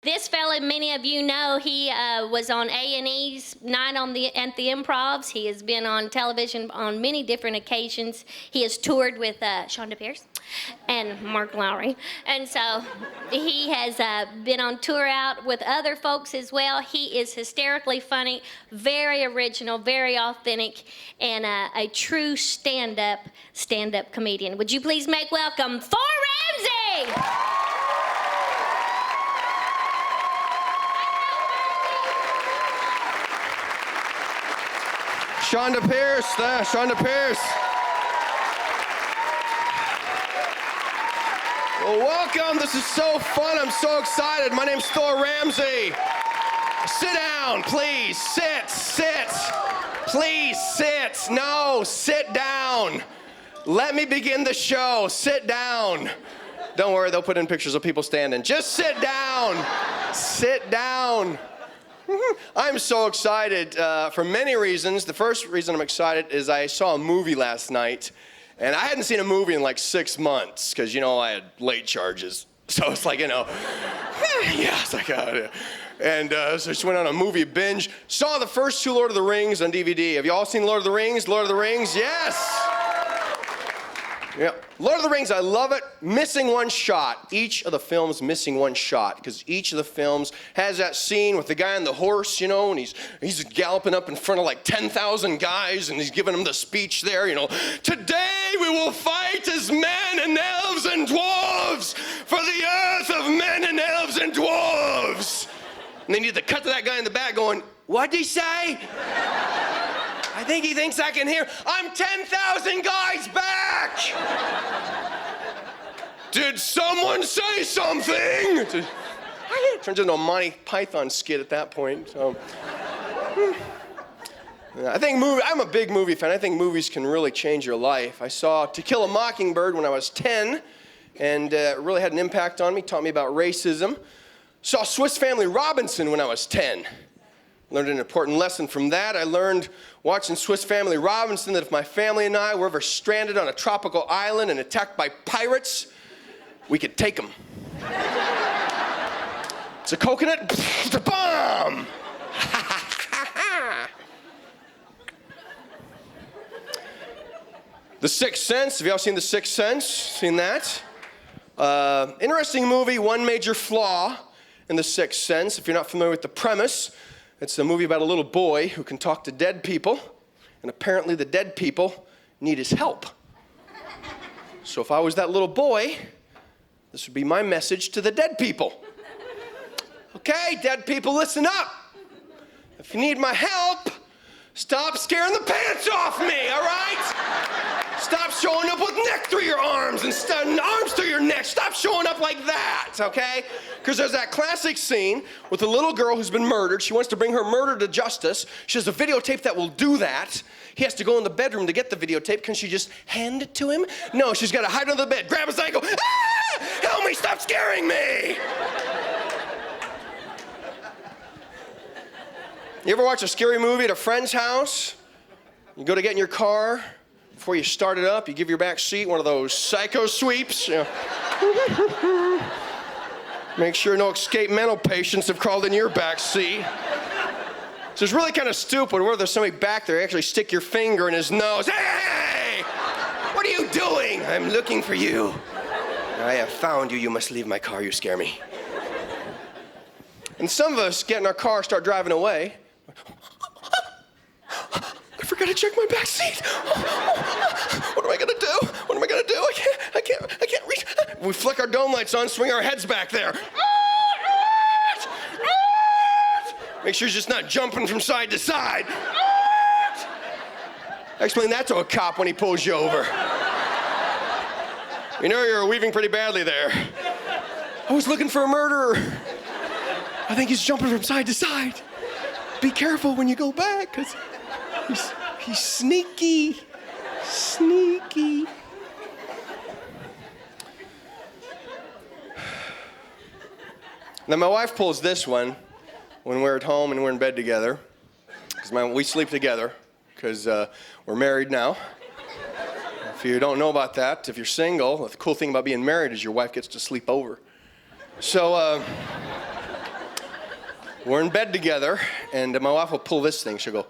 This fella, many of you know, he was on A&E's Night at the Improvs. He has been on television on many different occasions. He has toured with Shonda Pierce and Mark Lowry. And so he has been on tour out with other folks as well. He is hysterically funny, very original, very authentic, and a true stand-up comedian. Would you please make welcome Thor Ramsey? Shonda Pierce. Well, welcome. This is so fun. I'm so excited. My name's Thor Ramsey. Sit down, please. Sit. Please sit. No, sit down. Let me begin the show. Sit down. Don't worry, they'll put in pictures of people standing. Just sit down. Sit down. I'm so excited for many reasons. The first reason I'm excited is I saw a movie last night, and I hadn't seen a movie in like 6 months because, I had late charges. So it's like, yeah, it's like, so I just went on a movie binge. Saw the first 2 Lord of the Rings on DVD. Have you all seen Lord of the Rings? Lord of the Rings? Yes! Yeah. Lord of the Rings, I love it. Missing one shot. Each of the films missing one shot because each of the films has that scene with the guy on the horse, and he's galloping up in front of like 10,000 guys and he's giving them the speech there, Today we will fight as men and elves and dwarves for the earth of men and elves and dwarves. And then you need to cut to that guy in the back going, what'd he say? I think he thinks I can hear. I'm 10,000 guys back! Did someone say something? Turns into a Monty Python skit at that point. So. I'm a big movie fan. I think movies can really change your life. I saw To Kill a Mockingbird when I was 10, and it really had an impact on me, taught me about racism. Saw Swiss Family Robinson when I was 10. Learned an important lesson from that. I learned watching Swiss Family Robinson that if my family and I were ever stranded on a tropical island and attacked by pirates, we could take them. It's a coconut, it's a bomb! The Sixth Sense, have y'all seen The Sixth Sense? Seen that? Interesting movie, one major flaw in The Sixth Sense. If you're not familiar with the premise, it's a movie about a little boy who can talk to dead people, and apparently the dead people need his help. So if I was that little boy, this would be my message to the dead people. Okay, dead people, listen up. If you need my help, stop scaring the pants off me, all right? Stop showing up with neck through your arms and arms through your neck. Stop showing up like that, okay? Because there's that classic scene with a little girl who's been murdered. She wants to bring her murder to justice. She has a videotape that will do that. He has to go in the bedroom to get the videotape. Can she just hand it to him? No, she's got to hide under the bed, grab his ankle. Ah! Help me, stop scaring me! You ever watch a scary movie at a friend's house? You go to get in your car. Before you start it up, you give your back seat one of those psycho sweeps. Make sure no escaped mental patients have crawled in your back seat. So it's really kind of stupid where there's somebody back there, actually stick your finger in his nose. Hey! What are you doing? I'm looking for you. I have found you. You must leave my car. You scare me. And some of us get in our car, start driving away. I forgot to check my back seat. What am I gonna do? What am I gonna do? I can't reach. We flick our dome lights on, swing our heads back there. Make sure he's just not jumping from side to side. I explain that to a cop when he pulls you over. You're weaving pretty badly there. I was looking for a murderer. I think he's jumping from side to side. Be careful when you go back, because he's sneaky. Sneaky. Now, my wife pulls this one when we're at home and we're in bed together. Because we sleep together, because we're married now. If you don't know about that, if you're single, the cool thing about being married is your wife gets to sleep over. So, We're in bed together, and my wife will pull this thing. She'll go,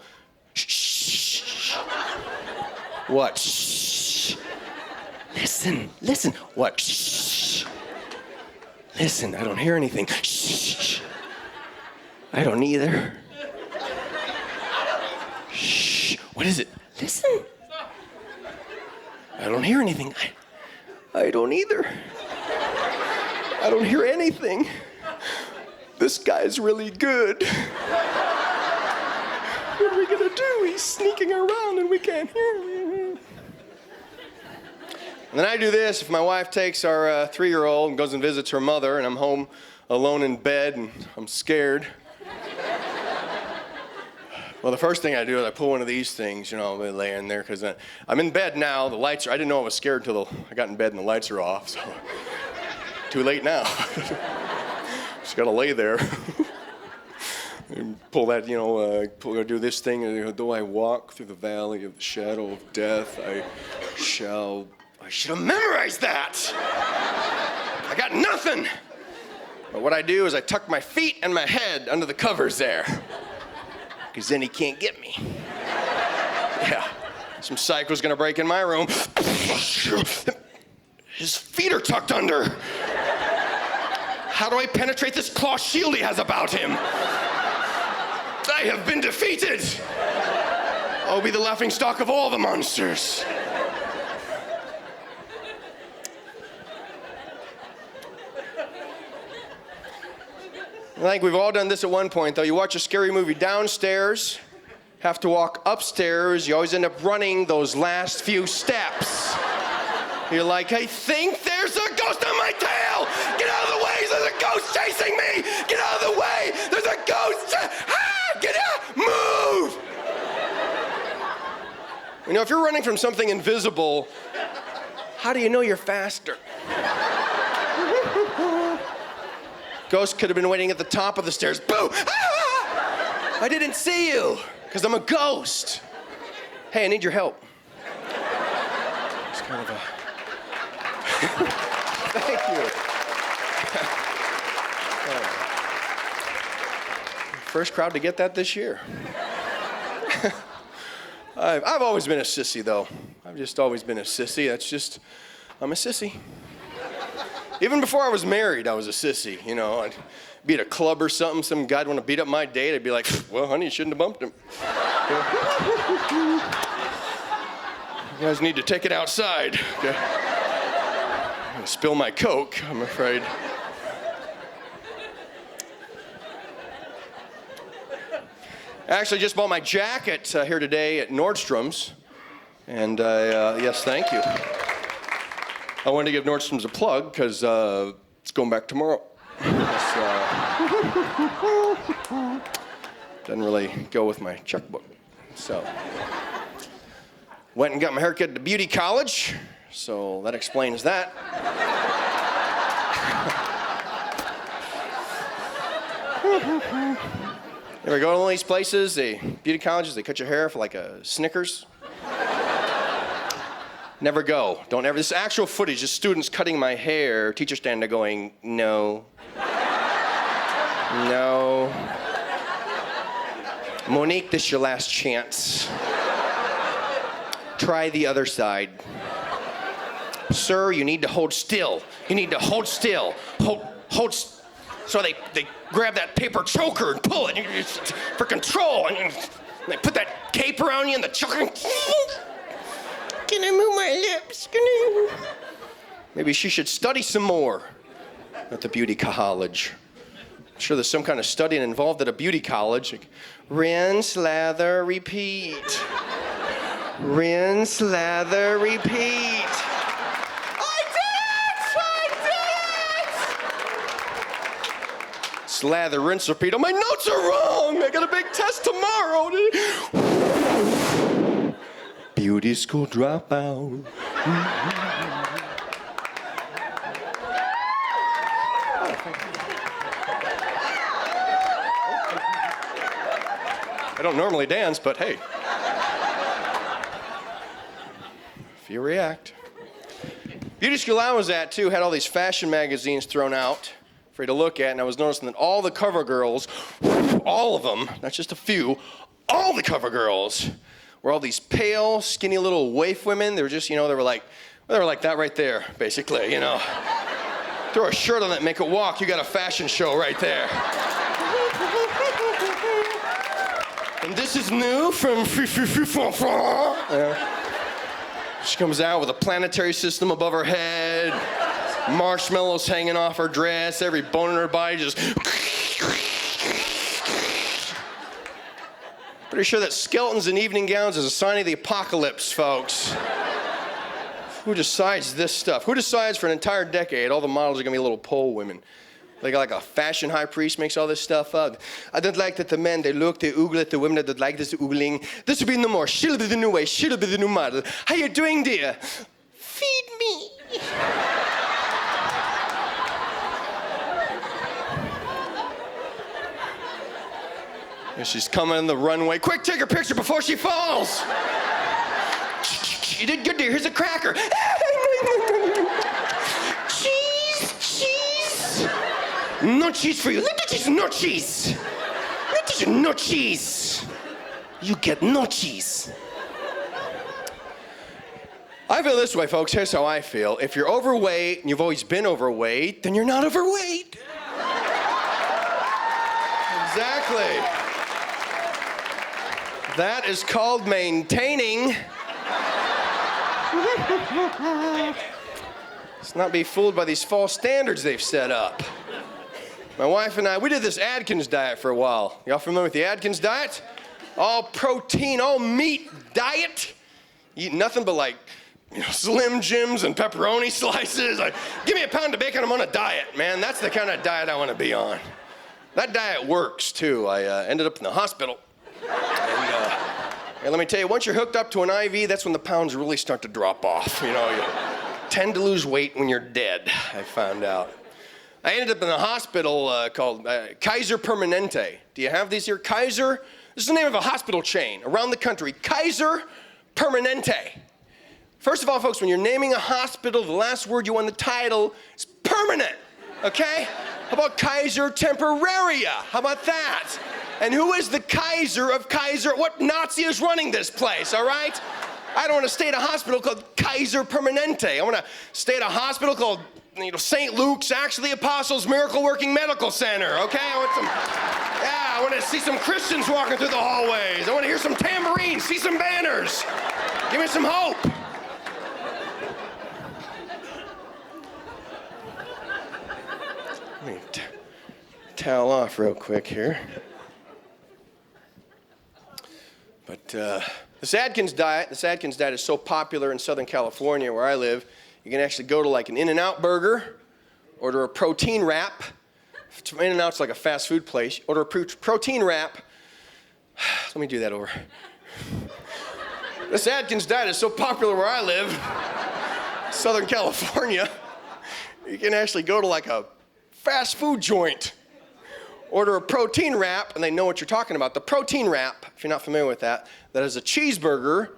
shh. What? Shh. Listen. What? Shh. Listen, I don't hear anything. Shh. I don't either. Shh. What is it? Listen. I don't hear anything. I don't either. I don't hear anything. This guy's really good. What are we gonna do? He's sneaking around and we can't hear him. And then I do this if my wife takes our 3-year-old and goes and visits her mother and I'm home alone in bed and I'm scared. Well, the first thing I do is I pull one of these things, I'll be laying there because I'm in bed now. The lights are, I didn't know I was scared until I got in bed and the lights are off, so too late now. Just gotta lay there. And pull that, do this thing. Though I walk through the valley of the shadow of death, I should have memorized that. I got nothing. But what I do is I tuck my feet and my head under the covers there. Because then he can't get me. Yeah. Some psycho's gonna break in my room. His feet are tucked under. How do I penetrate this claw shield he has about him? I have been defeated. I'll be the laughingstock of all the monsters. I think we've all done this at one point, though. You watch a scary movie downstairs, have to walk upstairs, you always end up running those last few steps. You're like, I think there's a ghost on my tail! Get out of the way, there's a ghost chasing me! Get out of the way, there's a ghost! Get out, move! If you're running from something invisible, how do you know you're faster? Ghost could have been waiting at the top of the stairs. Boo! Ah! I didn't see you, because I'm a ghost. Hey, I need your help. It's kind of a... Thank you. First crowd to get that this year. I've always been a sissy, though. I've just always been a sissy. I'm a sissy. Even before I was married, I was a sissy. I'd be at a club or something, some guy'd want to beat up my date. I'd be like, well, honey, you shouldn't have bumped him. You guys need to take it outside. Okay? I'm gonna spill my Coke, I'm afraid. I actually just bought my jacket here today at Nordstrom's. And yes, thank you. I wanted to give Nordstrom's a plug because it's going back tomorrow. Doesn't really go with my checkbook. So, went and got my haircut at the beauty college. So that explains that. You ever go to one of these places, the beauty colleges, they cut your hair for like a Snickers? Never go. Don't ever. This is actual footage, just students cutting my hair, teacher standing there going, no. No. Monique, this is your last chance. Try the other side. Sir, you need to hold still. You need to hold still. Hold. So they grab that paper choker and pull it for control. And they put that cape around you and the choker. Can I move my lips? Maybe she should study some more at the beauty college. I'm sure there's some kind of studying involved at a beauty college. Like, rinse, lather, repeat. Rinse, lather, repeat. I did it! Slather, rinse, repeat. Oh, my notes are wrong. I got a big test tomorrow. Beauty school dropout. I don't normally dance, but hey. If you react. Beauty school I was at, too, had all these fashion magazines thrown out afraid to look at, and I was noticing that all the cover girls, all of them, not just a few, all the cover girls were all these pale, skinny little waif women. They were just, they were like that right there, basically, Throw a shirt on that, make it walk, you got a fashion show right there. And this is new from She comes out with a planetary system above her head, marshmallows hanging off her dress, every bone in her body just... Pretty sure that skeletons in evening gowns is a sign of the apocalypse, folks. Who decides this stuff? Who decides for an entire decade all the models are gonna be little pole women? Like a fashion high priest makes all this stuff up. I don't like that the men, they look, they oogle at the women that don't like this oogling. This will be no more. She'll be the new way. She'll be the new model. How you doing, dear? Feed me. And she's coming on the runway. Quick, take her picture before she falls. You did good, dear. Here's a cracker. Cheese. No cheese for you. No cheese. No cheese. No cheese. You get no cheese. I feel this way, folks. Here's how I feel. If you're overweight and you've always been overweight, then you're not overweight. Exactly. That is called maintaining. Let's not be fooled by these false standards they've set up. My wife and I, we did this Atkins diet for a while. Y'all familiar with the Atkins diet? All protein, all meat diet. Eat nothing but Slim Jims and pepperoni slices. Give me a pound of bacon, I'm on a diet, man. That's the kind of diet I want to be on. That diet works, too. I ended up in the hospital. And let me tell you, once you're hooked up to an IV, that's when the pounds really start to drop off. You tend to lose weight when you're dead, I found out. I ended up in a hospital called Kaiser Permanente. Do you have these here? Kaiser? This is the name of a hospital chain around the country. Kaiser Permanente. First of all, folks, when you're naming a hospital, the last word you want in the title is permanent, okay? How about Kaiser Temporaria? How about that? And who is the Kaiser of Kaiser? What Nazi is running this place, all right? I don't want to stay at a hospital called Kaiser Permanente. I want to stay at a hospital called, St. Luke's Actually Apostles Miracle Working Medical Center, okay? I want to see some Christians walking through the hallways. I want to hear some tambourines, see some banners. Give me some hope. Let me towel off real quick here. But this Atkins diet is so popular in Southern California where I live, you can actually go to an In-N-Out burger, order a protein wrap. In-N-Out's like a fast food place. Order a protein wrap. Let me do that over. This Atkins diet is so popular where I live, Southern California, you can actually go to a fast food joint. Order a protein wrap, and they know what you're talking about. The protein wrap, if you're not familiar with that is a cheeseburger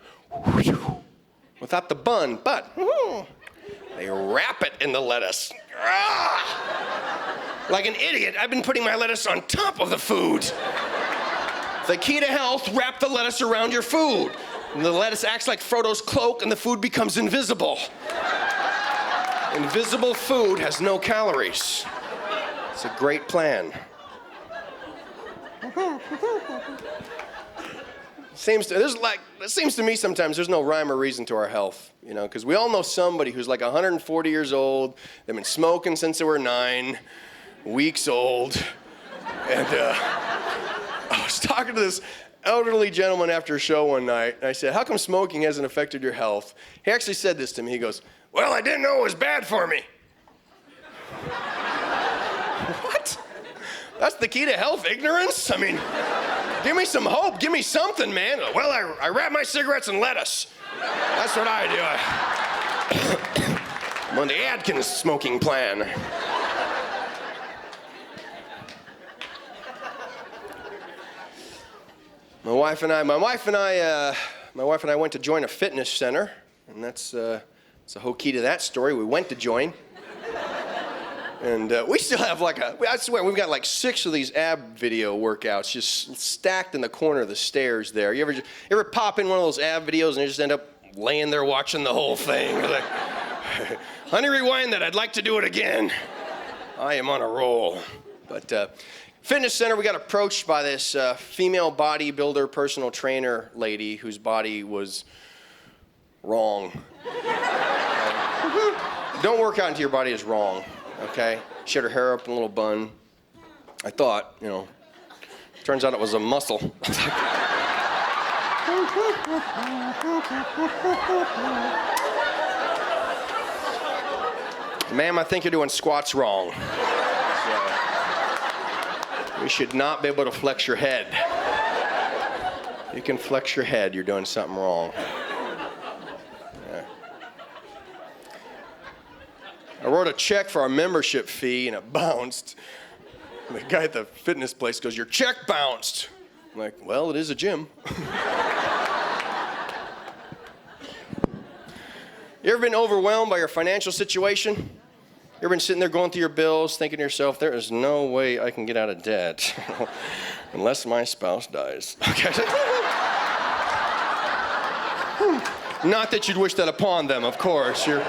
without the bun, but they wrap it in the lettuce. Like an idiot, I've been putting my lettuce on top of the food. The key to health, wrap the lettuce around your food. And the lettuce acts like Frodo's cloak, and the food becomes invisible. Invisible food has no calories. It's a great plan. It seems to me sometimes there's no rhyme or reason to our health, because we all know somebody who's 140 years old, they've been smoking since they were 9 weeks old, and I was talking to this elderly gentleman after a show one night, and I said, how come smoking hasn't affected your health? He actually said this to me. He goes, well, I didn't know it was bad for me. What? That's the key to health, ignorance? I mean, give me some hope. Give me something, man. Well, I wrap my cigarettes in lettuce. That's what I do. I'm on the Atkins smoking plan. My wife and I went to join a fitness center, and that's the whole key to that story. We went to join. And we still have I swear, we've got like 6 of these ab video workouts just stacked in the corner of the stairs there. You ever pop in one of those ab videos and you just end up laying there watching the whole thing? Like, honey, rewind that. I'd like to do it again. I am on a roll. But fitness center, we got approached by this female bodybuilder, personal trainer lady whose body was wrong. Don't work out until your body is wrong, okay? She had her hair up in a little bun. I thought, turns out it was a muscle. Ma'am, I think you're doing squats wrong. You should not be able to flex your head. You can flex your head, you're doing something wrong. Yeah. I wrote a check for our membership fee and it bounced. And the guy at the fitness place goes, "Your check bounced." I'm like, "Well, it is a gym." You ever been overwhelmed by your financial situation? You ever been sitting there going through your bills, thinking to yourself, there is no way I can get out of debt unless my spouse dies? Okay. Not that you'd wish that upon them, of course. You're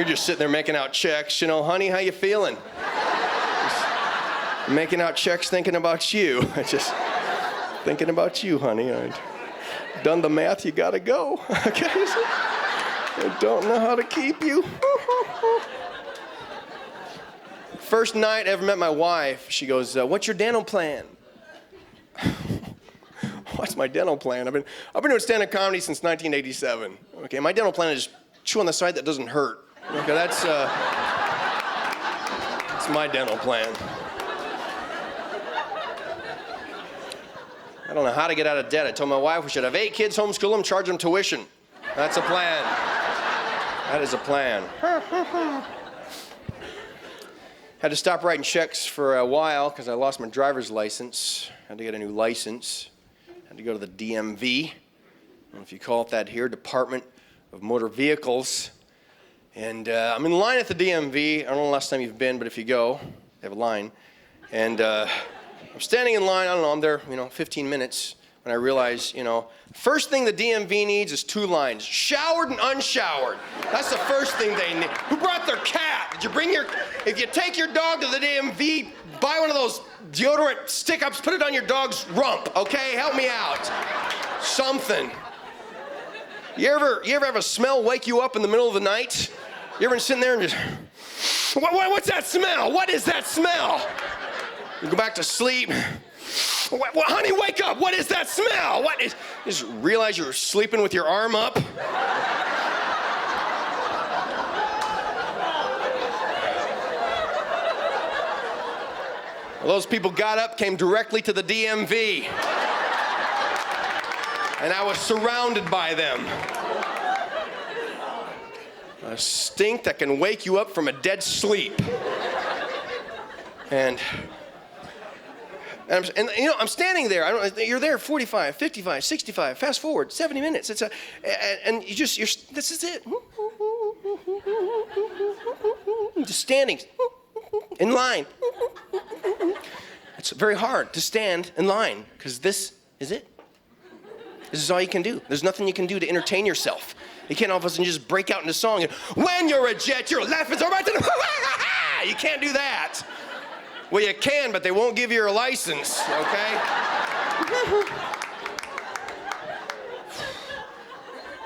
just sitting there making out checks. Honey, how you feeling? Just making out checks thinking about you. Just thinking about you, honey. I've done the math, you gotta go. Okay. I don't know how to keep you. First night I ever met my wife, she goes, "What's your dental plan?" What's my dental plan? I've been doing stand-up comedy since 1987. Okay, my dental plan is chew on the side that doesn't hurt. Okay, that's my dental plan. I don't know how to get out of debt. I told my wife we should have 8 kids, homeschool them, charge them tuition. That's a plan. That is a plan. Had to stop writing checks for a while because I lost my driver's license. Had to get a new license. Had to go to the DMV. I don't know if you call it that here, Department of Motor Vehicles. And I'm in line at the DMV. I don't know the last time you've been, but if you go, they have a line. And I'm standing in line, I don't know, I'm there, 15 minutes. And I realize, first thing the DMV needs is 2 lines, showered and unshowered. That's the first thing they need. Who brought their cat? If you take your dog to the DMV, buy one of those deodorant stick-ups, put it on your dog's rump, okay? Help me out. Something. You ever have a smell wake you up in the middle of the night? You ever been sitting there and just, what's that smell? What is that smell? You go back to sleep. Honey, wake up! What is that smell? You just realize you're sleeping with your arm up. Well, those people got up, came directly to the DMV. And I was surrounded by them. A stink that can wake you up from a dead sleep. And I'm standing there. You're there 45, 55, 65, fast forward, 70 minutes. This is it. Just standing in line. It's very hard to stand in line because this is it. This is all you can do. There's nothing you can do to entertain yourself. You can't all of a sudden just break out into song. When you're a jet, your left is all right. You can't do that. Well, you can, but they won't give you your license, okay?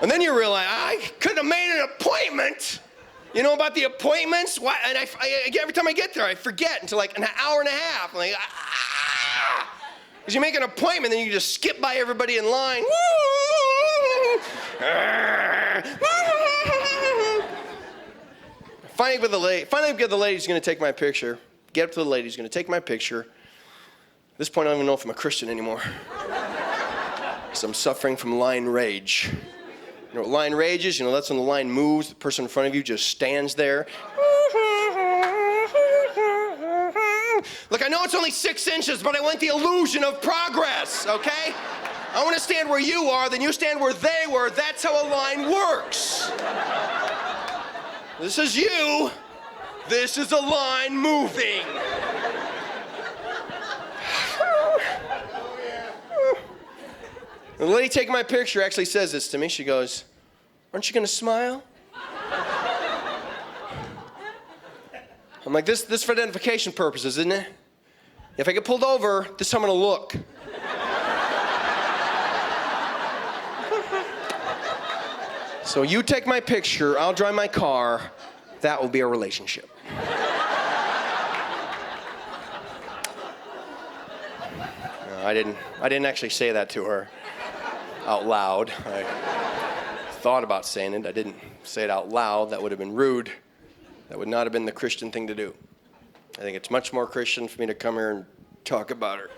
And then you realize, I could have made an appointment. You know about the appointments? Why? And every time I get there, I forget until like an hour and a half. I'm like, because you make an appointment, then you just skip by everybody in line. Finally, get the lady who's going to take my picture. Get up to the lady who's going to take my picture. At this point, I don't even know if I'm a Christian anymore. Because I'm suffering from line rage. You know what line rage is? That's when the line moves, the person in front of you just stands there. Look, I know it's only 6 inches, but I want the illusion of progress, okay? I want to stand where you are, then you stand where they were. That's how a line works. This is you. This is a line moving. The lady taking my picture actually says this to me. She goes, "Aren't you gonna smile?" I'm like, this for identification purposes, isn't it? If I get pulled over, this is how I'm gonna look. So you take my picture, I'll drive my car, that will be a relationship. No, I didn't actually say that to her out loud. I thought about saying it. I didn't say it out loud. That would have been rude. That would not have been the Christian thing to do. I think it's much more Christian for me to come here and talk about her.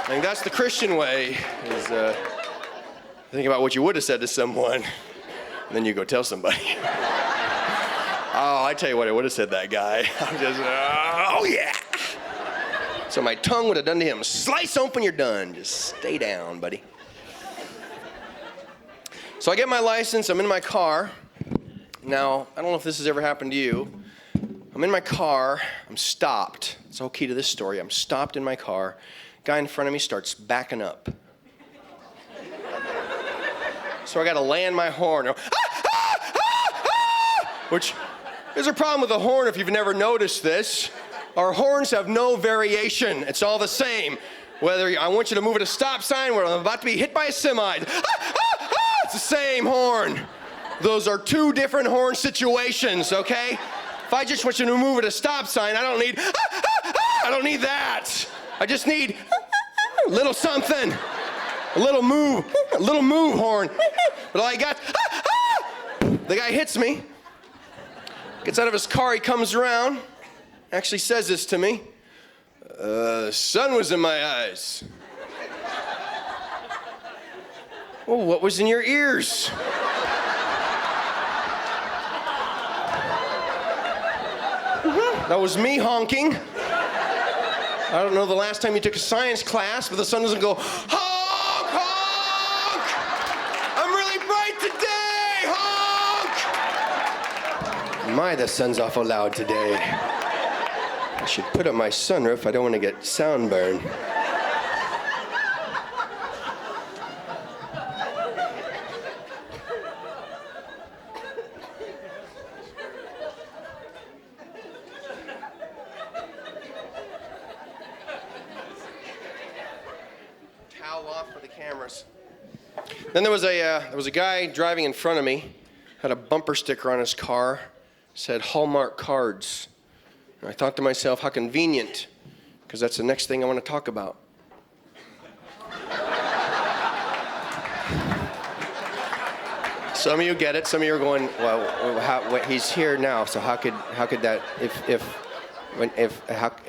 I think that's the Christian way, is think about what you would have said to someone, and then you go tell somebody. Oh, I tell you what I would have said to that guy. I'm just, oh yeah. So my tongue would have done to him, slice open, you're done. Just stay down, buddy. So I get my license, I'm in my car. Now, I don't know if this has ever happened to you. I'm in my car, I'm stopped. It's the whole key to this story. I'm stopped in my car. Guy in front of me starts backing up. So I gotta land my horn. Which, there's a problem with the horn if you've never noticed this. Our horns have no variation. It's all the same. Whether I want you to move at a stop sign, where I'm about to be hit by a semi. It's the same horn. Those are two different horn situations, okay? If I just want you to move at a stop sign, I don't need that. I just need a little something, a little move horn. But all I got, the guy hits me, gets out of his car, he comes around, actually says this to me, the sun was in my eyes. Well, what was in your ears? That was me honking. I don't know the last time you took a science class, but the sun doesn't go, honk, honk! I'm really bright today, honk! My, the sun's awful loud today. I should put up my sunroof. I don't want to get sunburn. Off for the cameras. Then there was a guy driving in front of me, had a bumper sticker on his car, said Hallmark cards. And I thought to myself, how convenient, because that's the next thing I want to talk about. Some of you get it. Some of you are going, well, he's here now, so how could that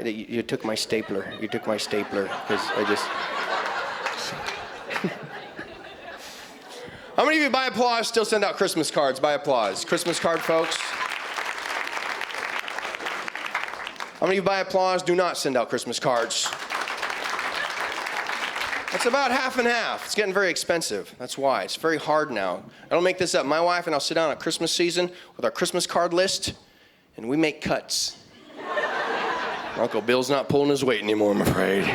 you took my stapler? You took my stapler because I just. How many of you, by applause, still send out Christmas cards? By applause. Christmas card, folks. How many of you, by applause, do not send out Christmas cards? That's about half and half. It's getting very expensive. That's why. It's very hard now. I don't make this up. My wife and I'll sit down at Christmas season with our Christmas card list, and we make cuts. Uncle Bill's not pulling his weight anymore, I'm afraid.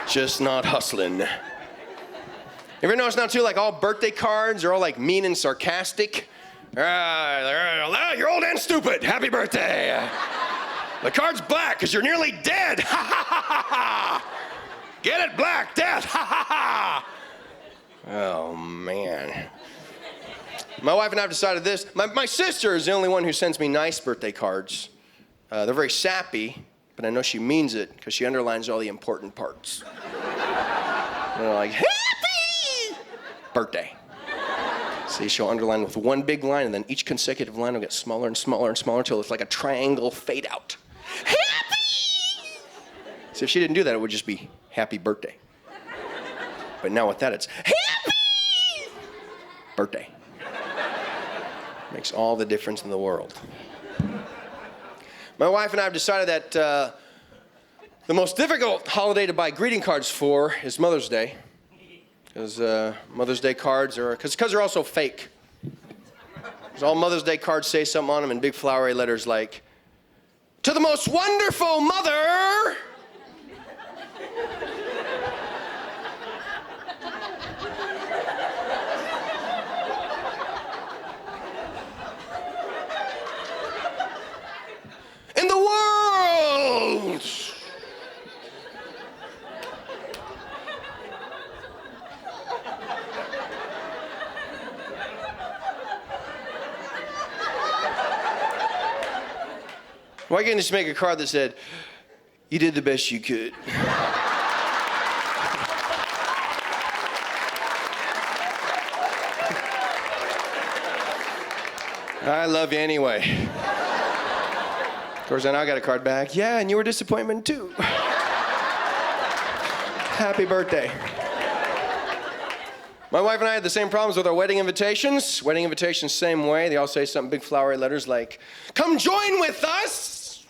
Just not hustling. You ever notice now, too, like all birthday cards are all like mean and sarcastic? You're old and stupid. Happy birthday. The card's black because you're nearly dead. Ha ha ha ha ha. Get it, black, death. Ha ha ha. Oh, man. My wife and I have decided this. My sister is the only one who sends me nice birthday cards. They're very sappy, but I know she means it because she underlines all the important parts. They're like, happy birthday. See, she'll underline with one big line, and then each consecutive line will get smaller and smaller and smaller until it's like a triangle fade out. Happy! See, if she didn't do that, it would just be happy birthday. But now with that, it's happy birthday. Makes all the difference in the world. My wife and I have decided that the most difficult holiday to buy greeting cards for is Mother's Day. Because Mother's Day cards are, because they're also fake. 'Cause all Mother's Day cards say something on them in big flowery letters like, "To the most wonderful mother." In the world. Why can't you just make a card that said, "You did the best you could"? I love you anyway. Of course, then I got a card back. "Yeah, and you were a disappointment too." Happy birthday. My wife and I had the same problems with our wedding invitations. Wedding invitations, same way. They all say something big flowery letters like, "Come join with us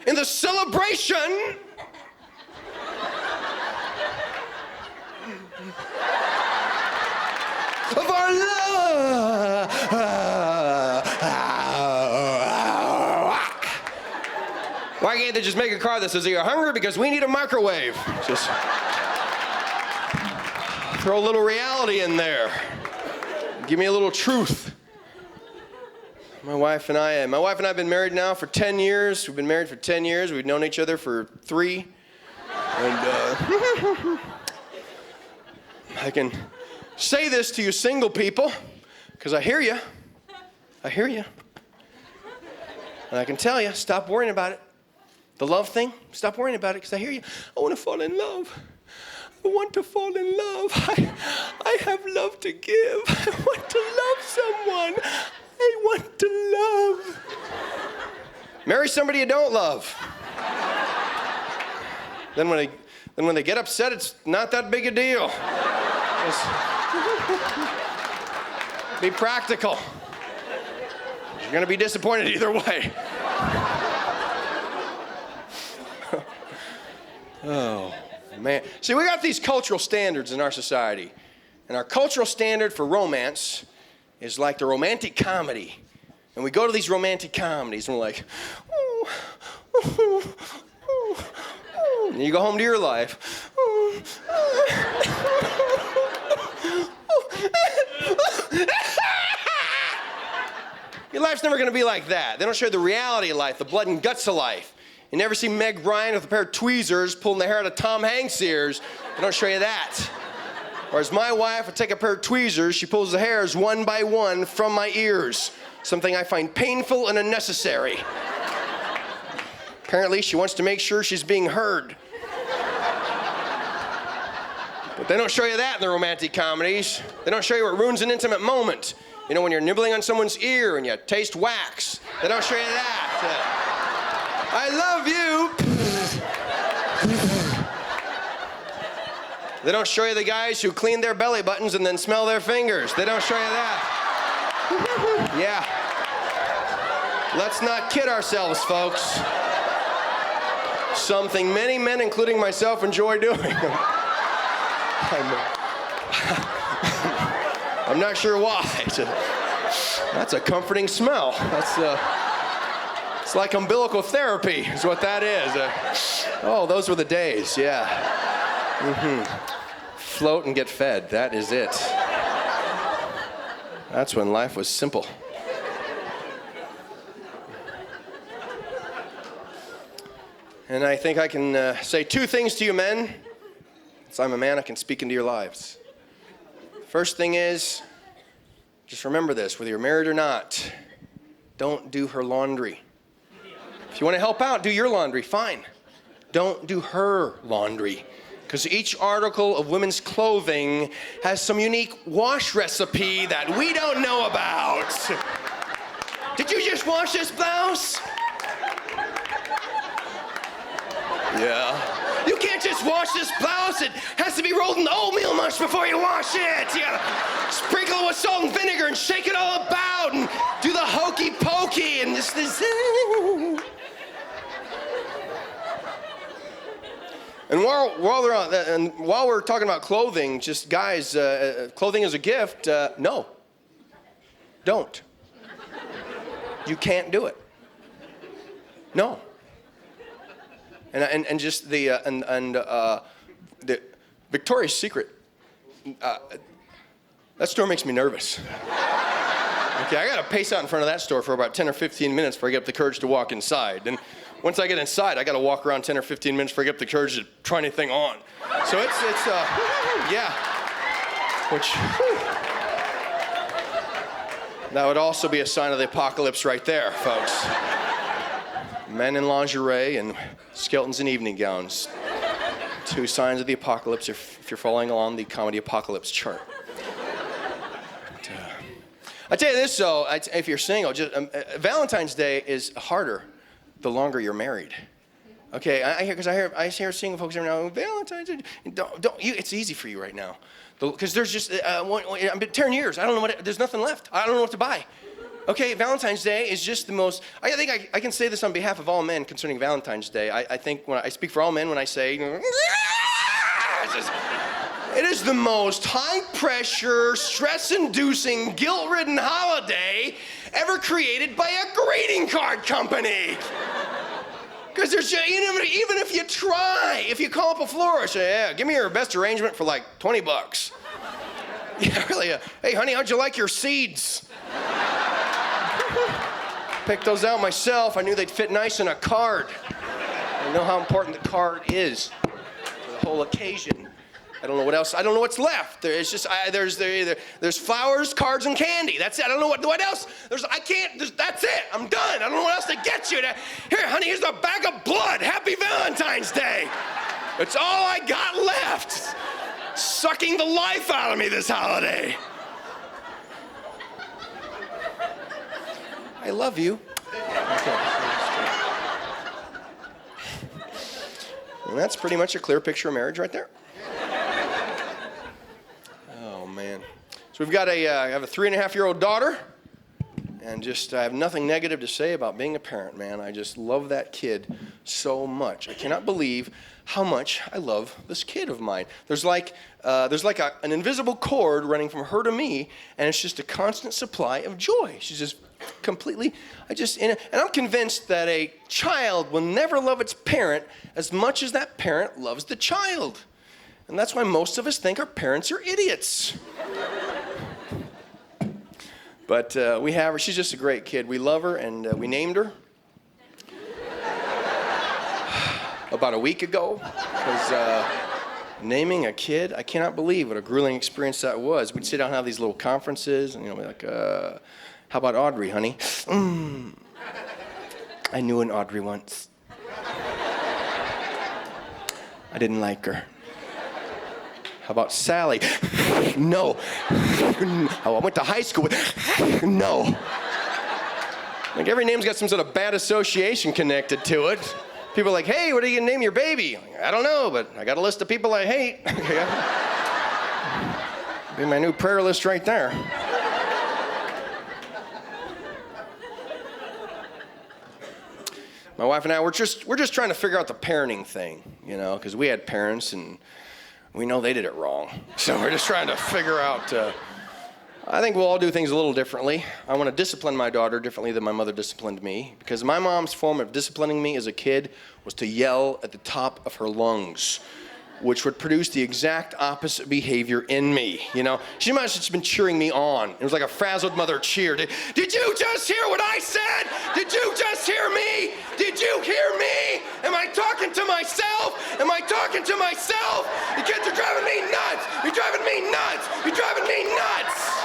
in the celebration of our love." Why can't they just make a card that says, "Are you hungry? Because we need a microwave"? Just throw a little reality in there. Give me a little truth. My wife and I have been married now for 10 years. We've been married for 10 years. We've known each other for 3. And I can say this to you single people, because I hear you. I hear you. And I can tell you, stop worrying about it. The love thing, stop worrying about it, because I hear you. I want to fall in love. I want to fall in love. I have love to give. I want to love someone. I want to love. Marry somebody you don't love. Then when they get upset, it's not that big a deal. Just be practical. You're going to be disappointed either way. Oh, man. See, we got these cultural standards in our society. And our cultural standard for romance is like the romantic comedy. And we go to these romantic comedies and we're like, "Oh, oh, oh, oh." And you go home to your life. "Oh, Your life's never going to be like that. They don't show you the reality of life, the blood and guts of life. You never see Meg Ryan with a pair of tweezers pulling the hair out of Tom Hanks' ears. They don't show you that. Whereas my wife would take a pair of tweezers, she pulls the hairs one by one from my ears. Something I find painful and unnecessary. Apparently, she wants to make sure she's being heard. But they don't show you that in the romantic comedies. They don't show you what ruins an intimate moment. You know, when you're nibbling on someone's ear and you taste wax. They don't show you that. "I love you." They don't show you the guys who clean their belly buttons and then smell their fingers. They don't show you that. Yeah. Let's not kid ourselves, folks. Something many men, including myself, enjoy doing. I'm not sure why. That's a comforting smell. It's like umbilical therapy is what that is. Oh, those were the days, yeah. Float and get fed, that is it. That's when life was simple. And I think I can say 2 things to you men. Since I'm a man, I can speak into your lives. First thing is, just remember this, whether you're married or not, don't do her laundry. If you want to help out, do your laundry, fine. Don't do her laundry. Because each article of women's clothing has some unique wash recipe that we don't know about. Did you just wash this blouse? Yeah. You can't just wash this blouse. It has to be rolled in oatmeal mush before you wash it. You gotta sprinkle it with salt and vinegar and shake it all about and do the hokey pokey and this. And while we're talking about clothing, just guys, clothing as a gift, no. Don't. You can't do it. No. And just the Victoria's Secret. That store makes me nervous. Okay, I gotta pace out in front of that store for about 10 or 15 minutes before I get up the courage to walk inside. And once I get inside, I gotta walk around 10 or 15 minutes before I get up the courage to try anything on. So it's yeah. Which, that would also be a sign of the apocalypse right there, folks. Men in lingerie and skeletons in evening gowns. 2 signs of the apocalypse if you're following along the comedy apocalypse chart. I tell you this though, if you're single, Valentine's Day is harder the longer you're married. Okay, I hear single folks every now. Valentine's Day, it's easy for you right now, because there's just I've been 10 years. I don't know there's nothing left. I don't know what to buy. Okay, Valentine's Day is just the most. I think I can say this on behalf of all men concerning Valentine's Day. I think when I speak for all men when I say. It is the most high-pressure, stress-inducing, guilt-ridden holiday ever created by a greeting card company. Because there's just, even if you try, if you call up a florist, say, yeah, give me your best arrangement for like $20. Yeah, really. Hey, honey, how'd you like your seeds? Picked those out myself. I knew they'd fit nice in a card. I know how important the card is for the whole occasion. I don't know what else. I don't know what's left. There's just there's flowers, cards, and candy. That's it. I don't know what else. That's it. I'm done. I don't know what else to get you. Here, honey, here's a bag of blood. Happy Valentine's Day. It's all I got left. Sucking the life out of me this holiday. I love you. Okay. And that's pretty much a clear picture of marriage right there. Man. So we've got I have a 3.5-year-old daughter, and I have nothing negative to say about being a parent, man. I just love that kid so much. I cannot believe how much I love this kid of mine. There's like an invisible cord running from her to me, and it's just a constant supply of joy. She's just completely, and I'm convinced that a child will never love its parent as much as that parent loves the child. And that's why most of us think our parents are idiots. But we have her. She's just a great kid. We love her, and we named her about a week ago. Because naming a kid, I cannot believe what a grueling experience that was. We'd sit down and have these little conferences, and be like, how about Audrey, honey? I knew an Audrey once. I didn't like her. How about Sally? No. Oh, I went to high school with. No. Like every name's got some sort of bad association connected to it. People are like, hey, what are you gonna name your baby? I don't know, but I got a list of people I hate. Be my new prayer list right there. My wife and I, we're just trying to figure out the parenting thing, because we had parents and we know they did it wrong. So we're just trying to figure out, I think we'll all do things a little differently. I want to discipline my daughter differently than my mother disciplined me, because my mom's form of disciplining me as a kid was to yell at the top of her lungs, which would produce the exact opposite behavior in me. She might have just been cheering me on. It was like a frazzled mother cheer. Did you just hear what I said? Did you just hear me? Did you hear me? Am I talking to myself? Am I talking to myself? You kids are driving me nuts. You're driving me nuts. You're driving me nuts.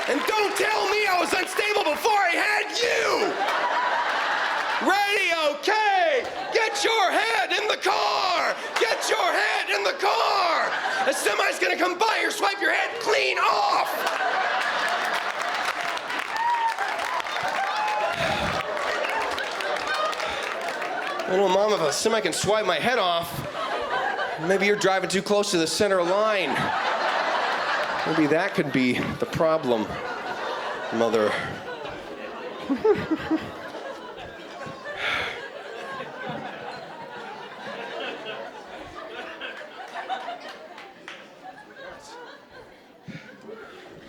And don't tell me I was unstable before I had you. Radio K, get your head in the car! Get your head in the car! A semi's gonna come by or swipe your head clean off! I don't know, Mom, if a semi can swipe my head off, maybe you're driving too close to the center line. Maybe that could be the problem, Mother.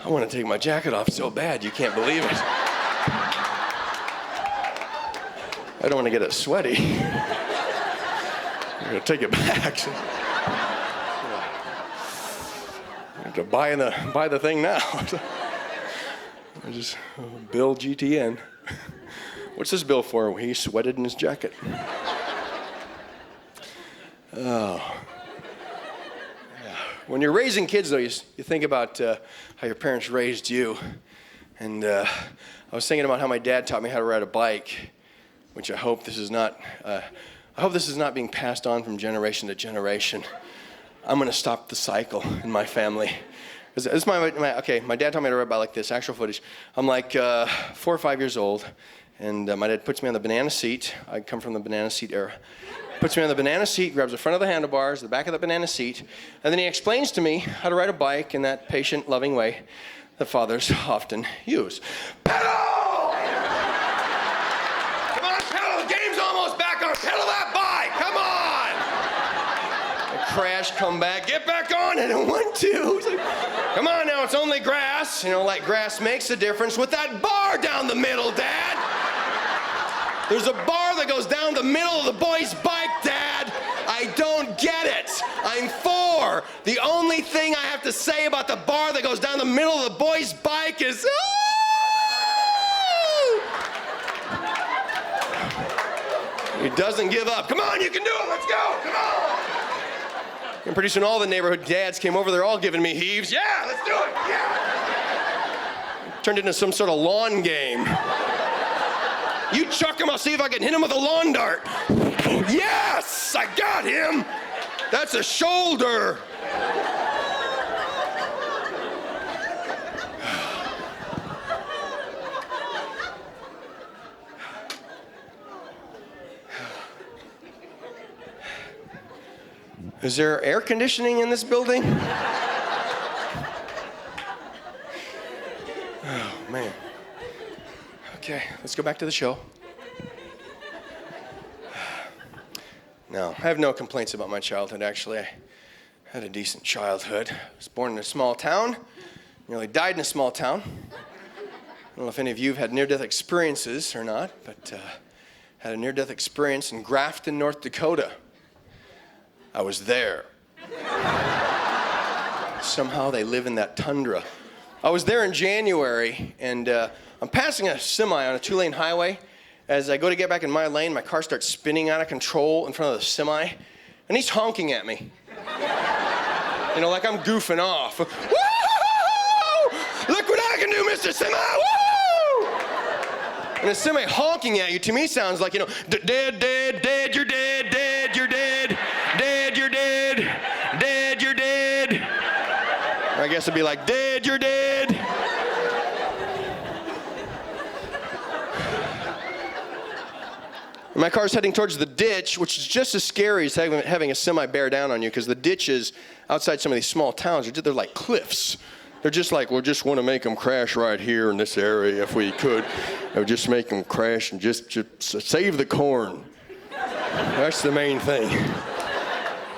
I want to take my jacket off so bad you can't believe it. I don't want to get it sweaty. I'm going to take it back. I have to buy the thing now. I just Bill GTN. What's this bill for? He sweated in his jacket. Oh. Yeah. When you're raising kids, though, you think about how your parents raised you. And I was thinking about how my dad taught me how to ride a bike, which I hope this is not being passed on from generation to generation. I'm going to stop the cycle in my family. This is my dad taught me to ride a bike like this, actual footage. I'm like 4 or 5 years old, and my dad puts me on the banana seat. I come from the banana seat era. Puts me on the banana seat, grabs the front of the handlebars, the back of the banana seat, and then he explains to me how to ride a bike in that patient, loving way that fathers often use. Pedal! Come on, pedal! The game's almost back on. Pedal that bike! Come on! I crash, come back, get back on it, and 1, 2. Like, come on now, it's only grass. You know, like grass makes a difference with that bar down the middle, Dad. There's a bar that goes down the middle of the boy's bike, Dad. I don't get it. I'm 4. The only thing I have to say about the bar that goes down the middle of the boy's bike is, oh! He doesn't give up. Come on, you can do it. Let's go. Come on. And pretty soon all the neighborhood dads came over. They're all giving me heaves. Yeah, let's do it. Yeah. Turned into some sort of lawn game. You chuck him, I'll see if I can hit him with a lawn dart. Yes, I got him. That's a shoulder. Is there air conditioning in this building? Oh, man. Okay, let's go back to the show. No, I have no complaints about my childhood, actually. I had a decent childhood. I was born in a small town, nearly died in a small town. I don't know if any of you have had near-death experiences or not, but had a near-death experience in Grafton, North Dakota. I was there. Somehow they live in that tundra. I was there in January, and I'm passing a semi on a 2-lane highway. As I go to get back in my lane, my car starts spinning out of control in front of the semi, and he's honking at me. You know, like I'm goofing off. Woo! Look what I can do, Mr. Semi! Woo! And a semi honking at you, to me, sounds like, you know, dead, dead, dead, you're dead, dead, you're dead, dead, you're dead, dead, you're dead. Or I guess it'd be like, dead, you're dead. My car's heading towards the ditch, which is just as scary as having a semi bear down on you, because the ditches outside some of these small towns, they're like cliffs. They're just like, we just want to make them crash right here in this area if we could. Just make them crash and just save the corn. That's the main thing.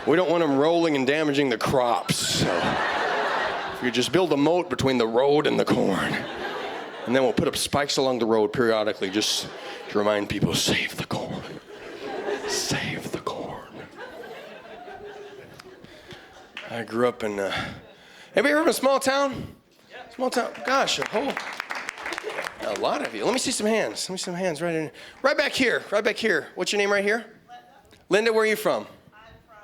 We don't want them rolling and damaging the crops. So if you just build a moat between the road and the corn, and then we'll put up spikes along the road periodically just to remind people, save the corn. Save the corn. I grew up in, have you ever been in a small town? Yeah. Small town, gosh, a lot of you. Let me see some hands. Let me see some hands right in. Right back here, right back here. What's your name right here? Linda. Linda, where are you from? I'm from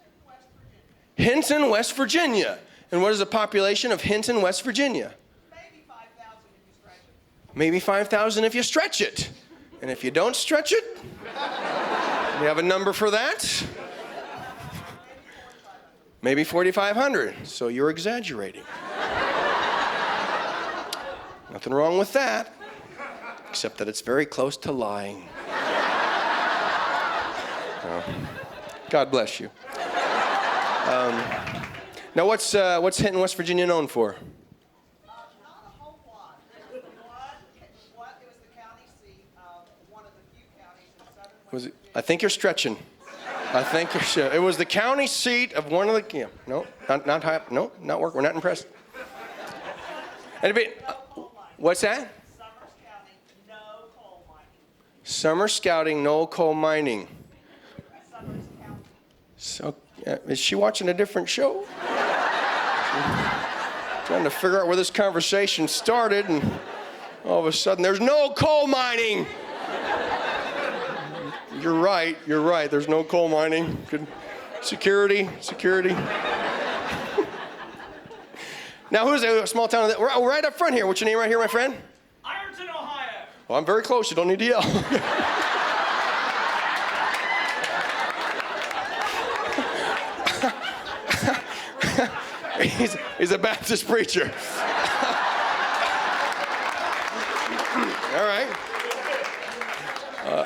Hinton, West Virginia. Hinton, West Virginia. And what is the population of Hinton, West Virginia? Maybe 5,000 if you stretch it. Maybe 5,000 if you stretch it. And if you don't stretch it, you have a number for that? Maybe 4,500. So you're exaggerating. Nothing wrong with that, except that it's very close to lying. God bless you. Now, what's Hinton, West Virginia known for? Not a whole lot. It was the county seat of one of the few counties in southern West Virginia. I think you're stretching. I think you're. It was the county seat of one of the. Yeah, no, not high. No, not work. We're not impressed. Anybody? What's that? Summer Scouting, no coal mining. Summer scouting, no coal mining. Summers County. So, is she watching a different show? Trying to figure out where this conversation started, and all of a sudden, there's no coal mining. You're right. There's no coal mining. Good. Security. Now, who's a small town? Right up front here. What's your name right here, my friend? Ironton, Ohio. Well, I'm very close. You don't need to yell. He's a Baptist preacher. All right.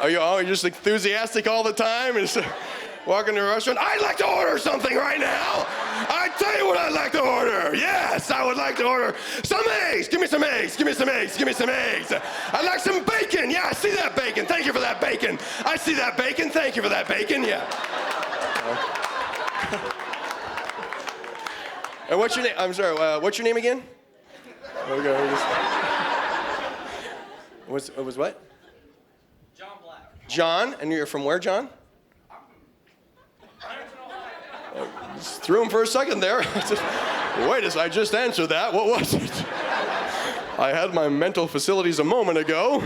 Are you just enthusiastic all the time? And walking to a restaurant, I'd like to order something right now. I tell you what I'd like to order. Yes, I would like to order some eggs. Give me some eggs. Give me some eggs. Give me some eggs. I'd like some bacon. Yeah, I see that bacon. Thank you for that bacon. I see that bacon. Thank you for that bacon. Yeah. And what's your name? I'm sorry. What's your name again? Okay. It was what? John Black. John, and you're from where, John? Just threw him for a second there. Wait, I just answered that. What was it? I had my mental facilities a moment ago.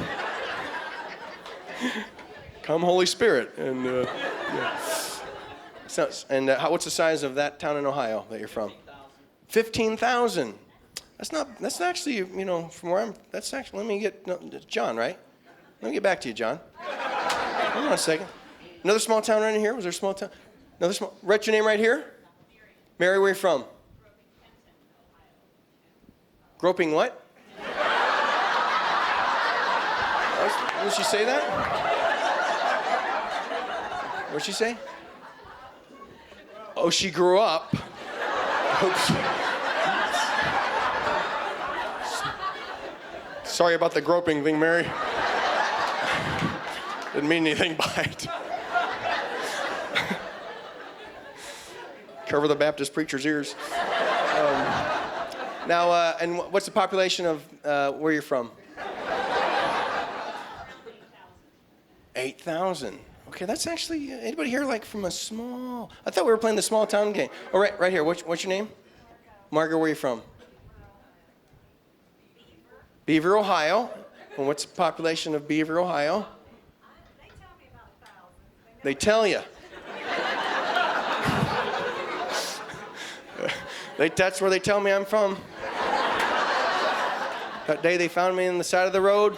Come, Holy Spirit. And yeah. So, and what's the size of that town in Ohio that you're from? 15,000. That's actually, from where I'm, that's actually, John, right? Let me get back to you, John. Hold on a second. Another small town right in here? Was there a small town? Write your name right here. Mary, where are you from? Groping what? Did she say that? What'd she say? Oh, she grew up. Oops. Sorry about the groping thing, Mary. Didn't mean anything by it. Cover the Baptist preacher's ears. And what's the population of where you're from? 8,000. Okay, that's actually, anybody here like from a small, I thought we were playing the small town game. Oh, right here, what's your name? Margaret, where are you from? Beaver, Ohio. And what's the population of Beaver, Ohio? They tell me about 1,000. They tell you. That's where they tell me I'm from. That day they found me on the side of the road,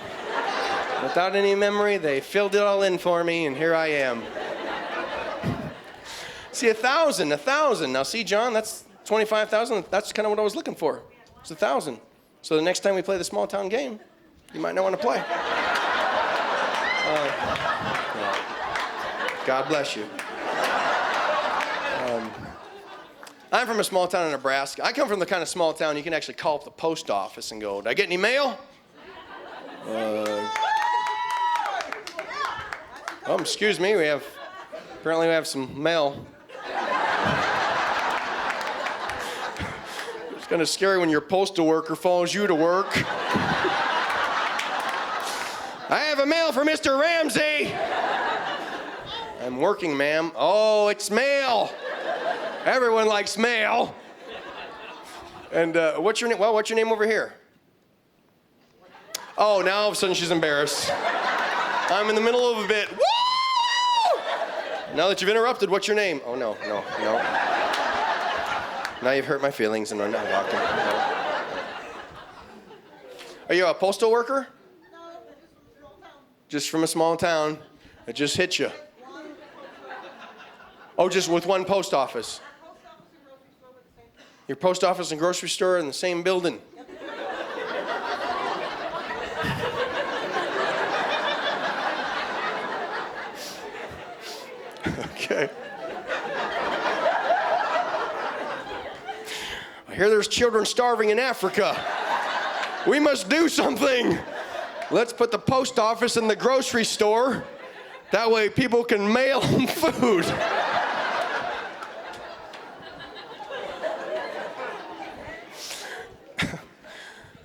without any memory, they filled it all in for me, and here I am. See, 1,000. Now, see, John, that's 25,000. That's kind of what I was looking for. It's 1,000. So the next time we play the small town game, you might not want to play. God bless you. I'm from a small town in Nebraska. I come from the kind of small town you can actually call up the post office and go, "Did I get any mail?" Excuse me, apparently we have some mail. It's kind of scary when your postal worker follows you to work. I have a mail for Mr. Ramsey. I'm working, ma'am. Oh, it's mail. Everyone likes mail. And what's your name? Well, what's your name over here? Oh, now all of a sudden she's embarrassed. I'm in the middle of a bit. Woo! Now that you've interrupted, what's your name? Oh, no. Now you've hurt my feelings and I'm not walking. No. Are you a postal worker? No, they're just from a small town. Just from a small town. It just hit you. Oh, just with one post office. Your post office and grocery store in the same building. Okay. I hear there's children starving in Africa. We must do something. Let's put the post office in the grocery store. That way people can mail them food.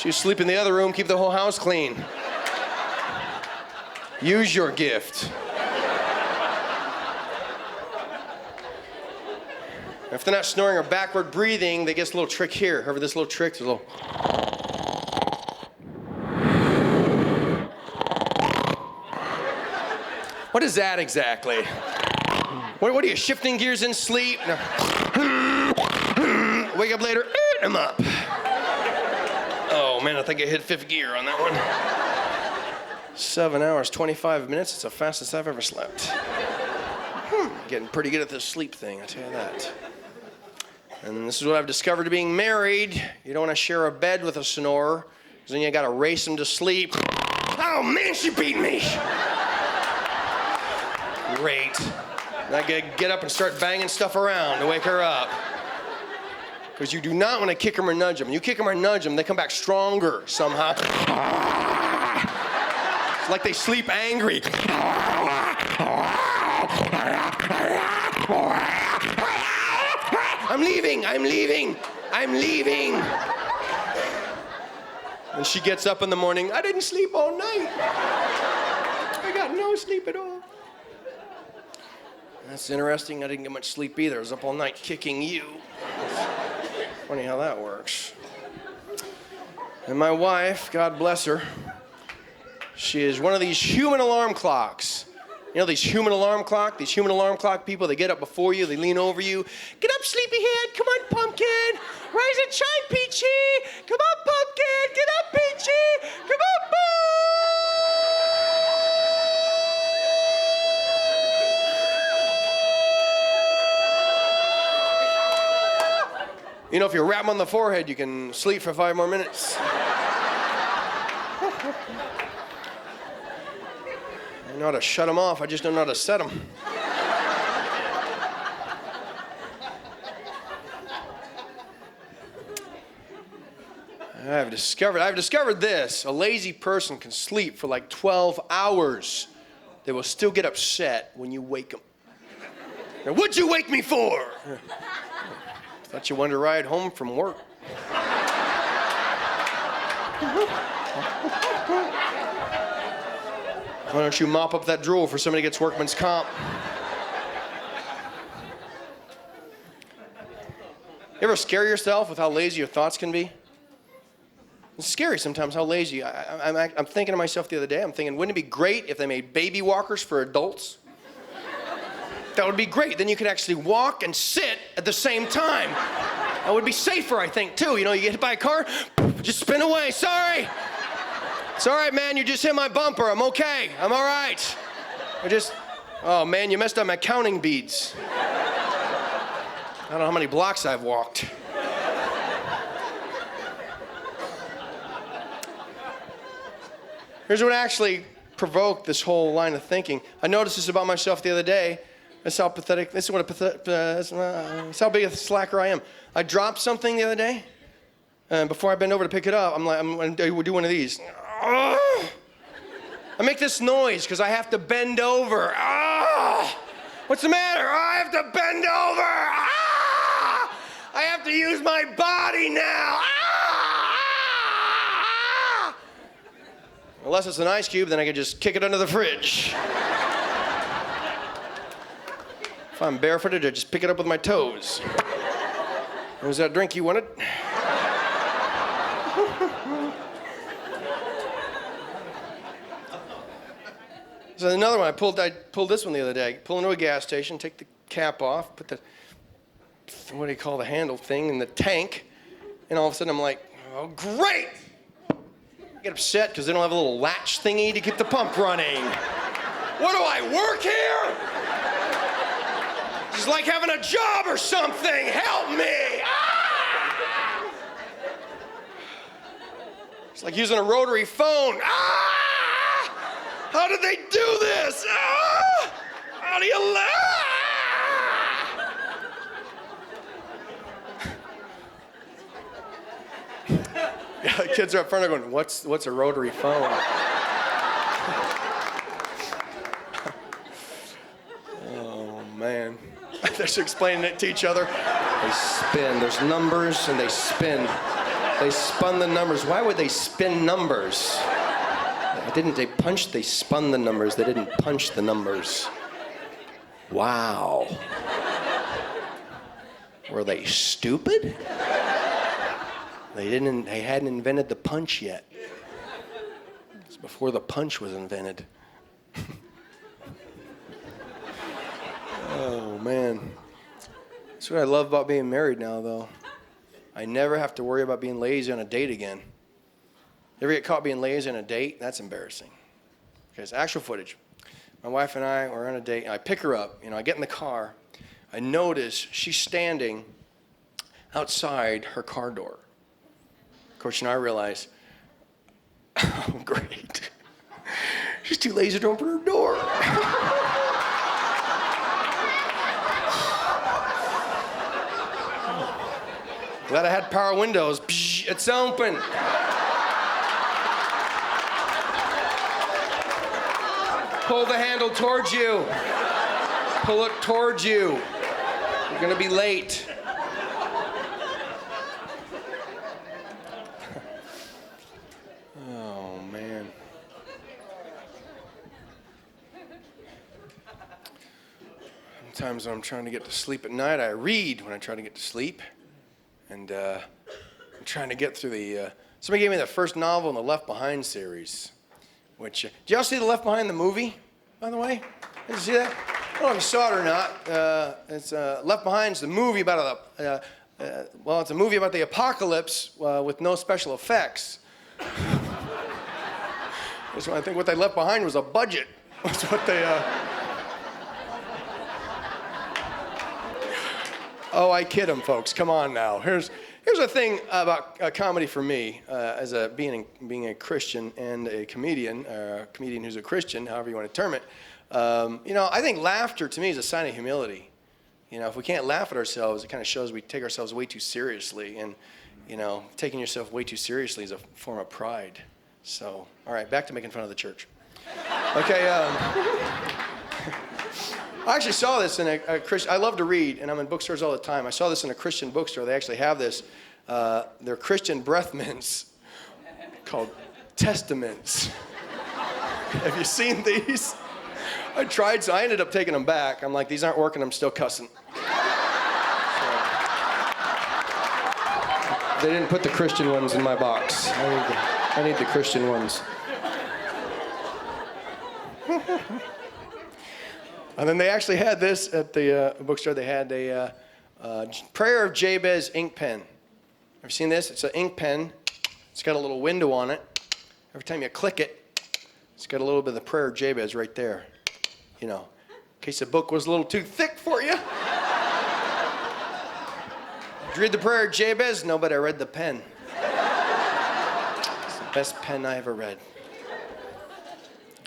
Choose sleep in the other room, keep the whole house clean. Use your gift. If they're not snoring or backward breathing, they get a little trick here. However, this little trick, there's a little. What is that exactly? What are you, shifting gears in sleep? No. Wake up later, I'm up. Oh man, I think I hit fifth gear on that one. 7 hours, 25 minutes, it's the fastest I've ever slept. Getting pretty good at this sleep thing, I tell you that. And this is what I've discovered to being married. You don't want to share a bed with a snorer, because then you got to race them to sleep. Oh man, she beat me. Great. And I get up and start banging stuff around to wake her up. Because you do not want to kick them or nudge them. When you kick them or nudge them, they come back stronger somehow. It's like they sleep angry. I'm leaving. And she gets up in the morning, I didn't sleep all night. I got no sleep at all. That's interesting, I didn't get much sleep either. I was up all night kicking you. Funny how that works. And my wife, God bless her, she is one of these human alarm clocks. You know these human alarm clock people, they get up before you, they lean over you. Get up, sleepyhead, come on, pumpkin. Rise and shine, Peachy. Come on, pumpkin, get up, Peachy. Come on, boo. You know, if you rap them on the forehead, you can sleep for 5 more minutes. I know how to shut them off, I just don't know how to set them. I've discovered this. A lazy person can sleep for like 12 hours. They will still get upset when you wake them. Now, what'd you wake me for? Thought you wanted to ride home from work. Why don't you mop up that drool for somebody gets workman's comp? You ever scare yourself with how lazy your thoughts can be? It's scary sometimes how lazy. I'm thinking to myself the other day, I'm thinking, wouldn't it be great if they made baby walkers for adults? That would be great. Then you could actually walk and sit at the same time. That would be safer, I think, too. You know, you get hit by a car, just spin away. Sorry. It's all right, man. You just hit my bumper. I'm okay. I'm all right. Oh, man, you messed up my counting beads. I don't know how many blocks I've walked. Here's what actually provoked this whole line of thinking. I noticed this about myself the other day. That's how pathetic, this is how big a slacker I am. I dropped something the other day, and before I bend over to pick it up, I'm going to do one of these. I make this noise because I have to bend over. What's the matter? I have to bend over. I have to use my body now. Unless it's an ice cube, then I can just kick it under the fridge. If I'm barefooted, I just pick it up with my toes. Was that drink you wanted? So another one, I pulled this one the other day. Pull into a gas station, take the cap off, put the, what do you call the handle thing in the tank, and all of a sudden I'm like, oh, great! I get upset because they don't have a little latch thingy to keep the pump running. What do I work here? It's like having a job or something. Help me! It's like using a rotary phone. How did they do this? How do you Yeah, the kids are up front going, what's a rotary phone? Oh, man. They're just explaining it to each other. They spin. There's numbers, and they spin. They spun the numbers. Why would they spin numbers? They punched, they spun the numbers. They didn't punch the numbers. Wow. Were they stupid? They hadn't invented the punch yet. It's before the punch was invented. Oh, man. That's what I love about being married now, though. I never have to worry about being lazy on a date again. You ever get caught being lazy on a date? That's embarrassing. Okay, it's actual footage. My wife and I were on a date, and I pick her up. I get in the car. I notice she's standing outside her car door. Of course, I realize, oh, great. She's too lazy to open her door. Glad I had power windows. Psh, it's open. Pull the handle towards you. Pull it towards you. You're gonna be late. Oh, man. Sometimes when I'm trying to get to sleep at night, I read when I try to get to sleep. And I'm trying to get through the... somebody gave me the first novel in the Left Behind series. Which, did y'all see the Left Behind the movie, by the way? Did you see that? I don't know if you saw it or not. It's Left Behind's the movie about it's a movie about the apocalypse with no special effects. So I think what they left behind was a budget. That's what they... Oh, I kid them, folks. Come on now. Here's the thing about comedy for me, as being a Christian and a comedian who's a Christian, however you want to term it. I think laughter to me is a sign of humility. If we can't laugh at ourselves, it kind of shows we take ourselves way too seriously, and taking yourself way too seriously is a form of pride. So, all right, back to making fun of the church. Okay. I actually saw this in a Christian... I love to read, and I'm in bookstores all the time. I saw this in a Christian bookstore. They actually have this. They're Christian breath mints called Testaments. Have you seen these? I tried, so I ended up taking them back. I'm like, these aren't working. I'm still cussing. So, they didn't put the Christian ones in my box. I need the Christian ones. And then they actually had this at the bookstore. They had a Prayer of Jabez ink pen. Have you seen this? It's an ink pen. It's got a little window on it. Every time you click it, it's got a little bit of the Prayer of Jabez right there. In case the book was a little too thick for you. Did you read the Prayer of Jabez? No, but I read the pen. It's the best pen I ever read.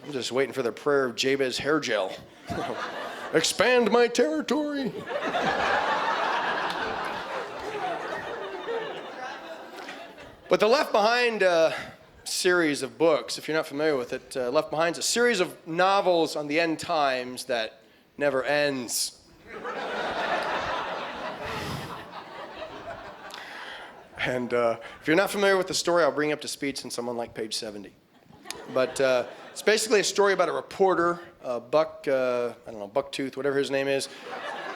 I'm just waiting for the Prayer of Jabez hair gel. Expand my territory. But the Left Behind series of books, if you're not familiar with it, Left Behind's a series of novels on the end times that never ends. And if you're not familiar with the story, I'll bring you up to speed since I'm on like page 70. But it's basically a story about a reporter, Buck, Bucktooth, whatever his name is.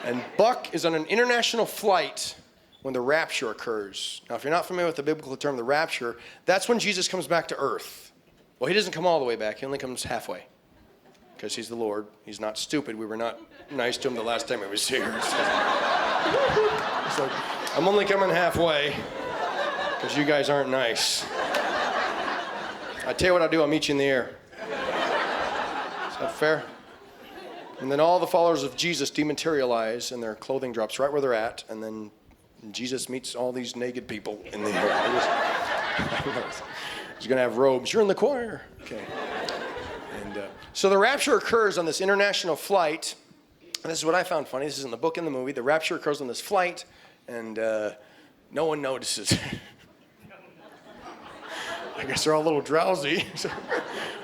And Buck is on an international flight when the rapture occurs. Now, if you're not familiar with the biblical term, the rapture, that's when Jesus comes back to earth. Well, he doesn't come all the way back. He only comes halfway because he's the Lord. He's not stupid. We were not nice to him the last time he was here. So, I'm only coming halfway because you guys aren't nice. I tell you what I'll do, I'll meet you in the air. Is that fair? And then all the followers of Jesus dematerialize and their clothing drops right where they're at, and then Jesus meets all these naked people in the air. He's going to have robes. You're in the choir. Okay. And so the rapture occurs on this international flight. And this is what I found funny. This is in the book and the movie. The rapture occurs on this flight, and no one notices. I guess they're all a little drowsy.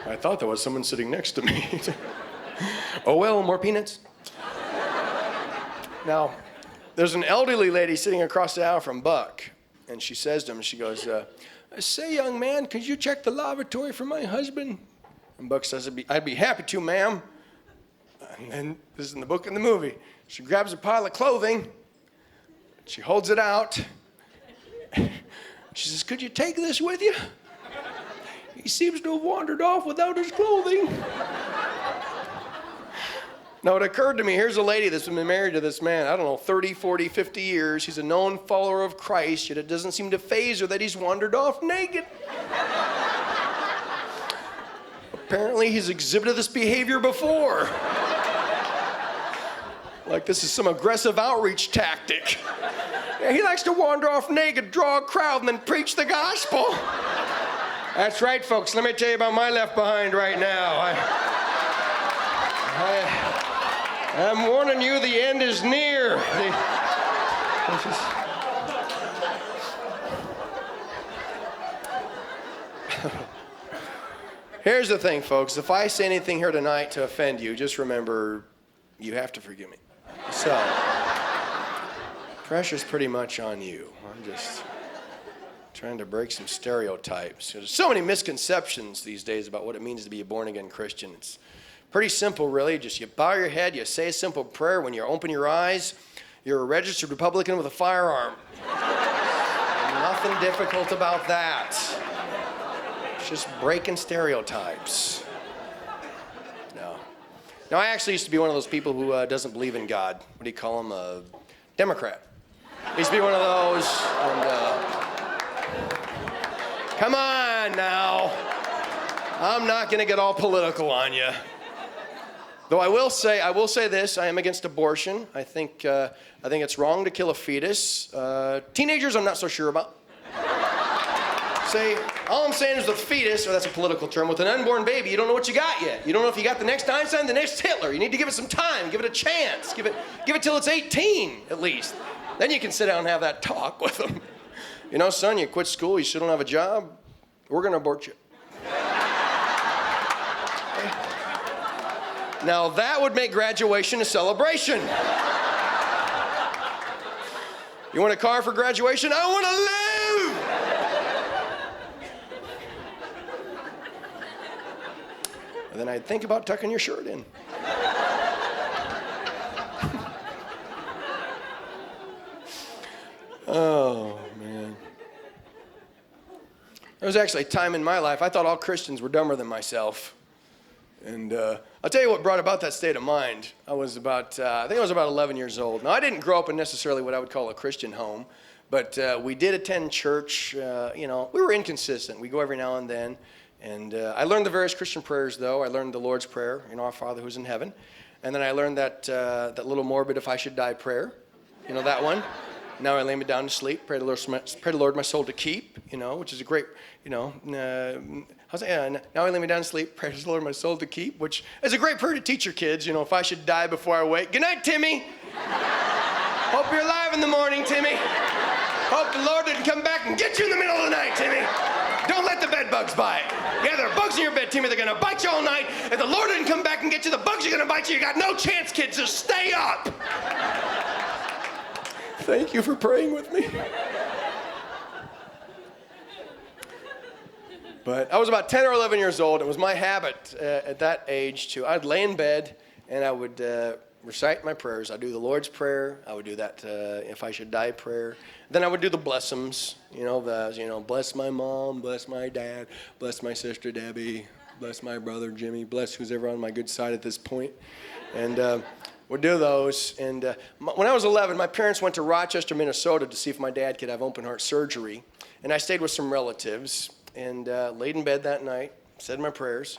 I thought there was someone sitting next to me. Oh, well, more peanuts. Now, there's an elderly lady sitting across the aisle from Buck, And she says to him, she goes, say, young man, could you check the lavatory for my husband? And Buck says, I'd be happy to, ma'am. And then, this is in the book and the movie, she grabs a pile of clothing, she holds it out. She says, could you take this with you? He seems to have wandered off without his clothing. Now, it occurred to me, here's a lady that's been married to this man, I don't know, 30, 40, 50 years. He's a known follower of Christ, yet it doesn't seem to faze her that he's wandered off naked. Apparently, he's exhibited this behavior before. Like this is some aggressive outreach tactic. Yeah, he likes to wander off naked, draw a crowd, and then preach the gospel. That's right, folks. Let me tell you about my left behind right now. I'm warning you, the end is near. Here's the thing, folks. If I say anything here tonight to offend you, just remember, you have to forgive me. So, pressure's pretty much on you. I'm just trying to break some stereotypes. There's so many misconceptions these days about what it means to be a born-again Christian. It's pretty simple, really. Just you bow your head, you say a simple prayer. When you open your eyes, you're a registered Republican with a firearm. Nothing difficult about that. It's just breaking stereotypes. No, I actually used to be one of those people who doesn't believe in God. What do you call him? A Democrat. I used to be one of those. And, come on now. I'm not going to get all political on you. Though I will say this, I am against abortion. I think it's wrong to kill a fetus. Teenagers, I'm not so sure about. Say, all I'm saying is with fetus, or that's a political term, with an unborn baby, you don't know what you got yet. You don't know if you got the next Einstein, the next Hitler. You need to give it some time, give it a chance, give it till it's 18 at least. Then you can sit down and have that talk with them. You know, son, you quit school, you still don't have a job, we're gonna abort you. Now that would make graduation a celebration. You want a car for graduation? I want to live! And then I'd think about tucking your shirt in. Oh, man. There was actually a time in my life I thought all Christians were dumber than myself. And I'll tell you what brought about that state of mind. I think I was about 11 years old. Now, I didn't grow up in necessarily what I would call a Christian home, but we did attend church. We were inconsistent. We go every now and then. And I learned the various Christian prayers, though. I learned the Lord's Prayer, Our Father who's in heaven. And then I learned that little morbid if I should die prayer. You know that one? Now I lay me down to sleep. Pray the Lord my soul to keep, which is a great, now I lay me down to sleep. Pray the Lord my soul to keep, which is a great prayer to teach your kids, if I should die before I wake. Good night, Timmy. Hope you're alive in the morning, Timmy. Hope the Lord didn't come back and get you in the middle of the night, Timmy. Don't let the bed bugs bite. Yeah, there are bugs in your bed, Timmy. They're going to bite you all night. If the Lord didn't come back and get you, the bugs are going to bite you. You got no chance, kids. Just stay up. Thank you for praying with me. But I was about 10 or 11 years old. It was my habit at that age I'd lay in bed and I would recite my prayers. I'd do the Lord's Prayer. I would do that if I should die prayer. Then I would do the blessums, bless my mom, bless my dad, bless my sister Debbie, bless my brother Jimmy, bless who's ever on my good side at this point. And we'd do those. And when I was 11, my parents went to Rochester, Minnesota to see if my dad could have open heart surgery. And I stayed with some relatives and laid in bed that night, said my prayers.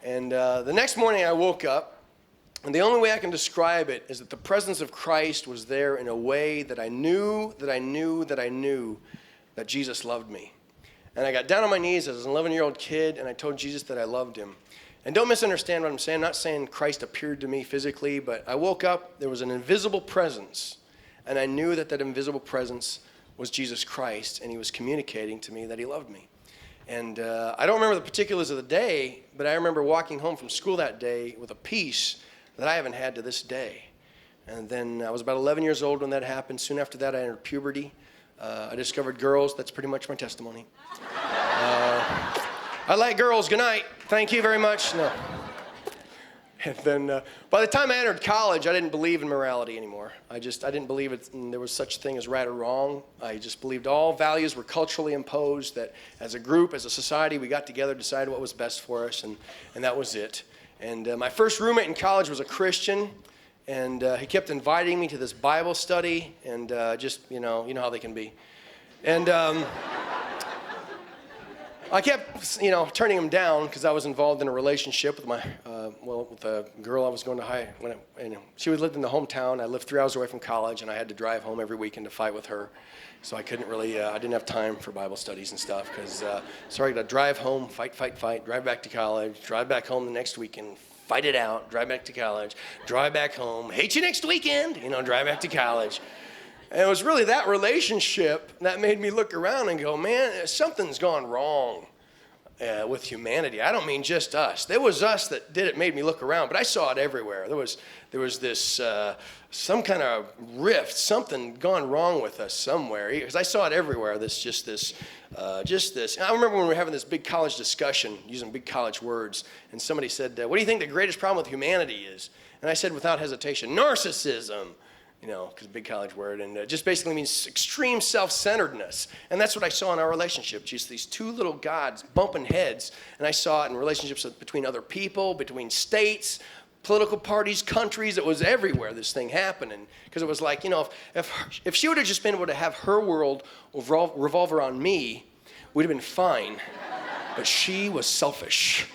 And the next morning I woke up. And the only way I can describe it is that the presence of Christ was there in a way that I knew that Jesus loved me. And I got down on my knees as an 11-year-old kid, and I told Jesus that I loved him. And don't misunderstand what I'm saying. I'm not saying Christ appeared to me physically, but I woke up, there was an invisible presence, and I knew that invisible presence was Jesus Christ, and he was communicating to me that he loved me. And I don't remember the particulars of the day, but I remember walking home from school that day with a peace that I haven't had to this day. And then I was about 11 years old when that happened. Soon after that, I entered puberty. I discovered girls. That's pretty much my testimony. I like girls. Good night. Thank you very much. No. And then by the time I entered college, I didn't believe in morality anymore. I didn't believe there was such a thing as right or wrong. I just believed all values were culturally imposed, that as a group, as a society, we got together, decided what was best for us, and that was it. And my first roommate in college was a Christian, and he kept inviting me to this Bible study, and you know how they can be. And I kept, turning him down because I was involved in a relationship with with a girl I was going to she lived in the hometown. I lived 3 hours away from college, and I had to drive home every weekend to fight with her. So I couldn't really, I didn't have time for Bible studies and stuff because, so I had to drive home, fight, drive back to college, drive back home the next weekend, fight it out, drive back to college, drive back home, hate you next weekend, drive back to college. And it was really that relationship that made me look around and go, man, something's gone wrong with humanity. I don't mean just us. There was us that made me look around, but I saw it everywhere. There was this, some kind of rift, something gone wrong with us somewhere. Because I saw it everywhere, this. And I remember when we were having this big college discussion, using big college words, and somebody said, what do you think the greatest problem with humanity is? And I said without hesitation, narcissism. Because big college word, and just basically means extreme self-centeredness. And that's what I saw in our relationship, just these two little gods bumping heads. And I saw it in relationships between other people, between states, political parties, countries. It was everywhere, this thing happening. Because it was like, if she would have just been able to have her world revolve around me, we'd have been fine. But she was selfish.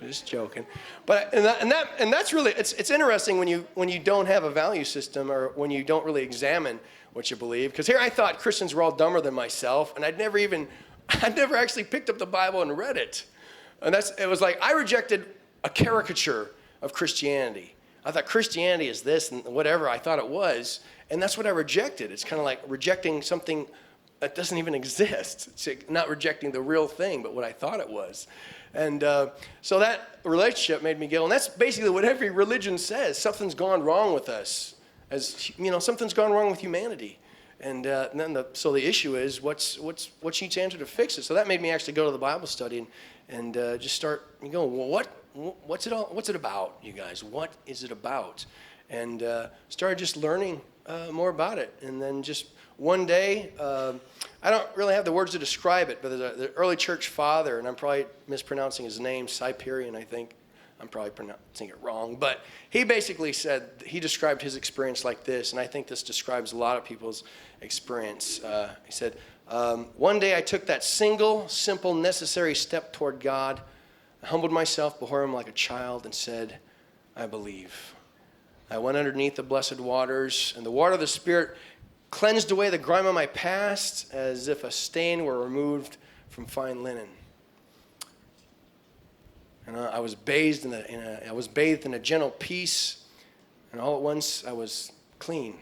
Just joking, but and that's really it's interesting when you don't have a value system or when you don't really examine what you believe. Because here I thought Christians were all dumber than myself, and I'd never actually picked up the Bible and read it. And it was like I rejected a caricature of Christianity. I thought Christianity is this and whatever I thought it was, and that's what I rejected. It's kind of like rejecting something that doesn't even exist. It's like not rejecting the real thing, but what I thought it was. And so that relationship made me go, and that's basically what every religion says. Something's gone wrong with us. Something's gone wrong with humanity. And then so the issue is, what's each answer to fix it? So that made me actually go to the Bible study and just start going, well, what's it about, you guys? What is it about? And started just learning more about it. And then just one day, I don't really have the words to describe it, but there's the early church father, and I'm probably mispronouncing his name, Cyprian, I think. I'm probably pronouncing it wrong, but he basically said, he described his experience like this, and I think this describes a lot of people's experience. He said, one day I took that single, simple, necessary step toward God. I humbled myself before him like a child and said, I believe. I went underneath the blessed waters, and the water of the Spirit cleansed away the grime of my past as if a stain were removed from fine linen. And I was bathed in a gentle peace, and all at once I was clean.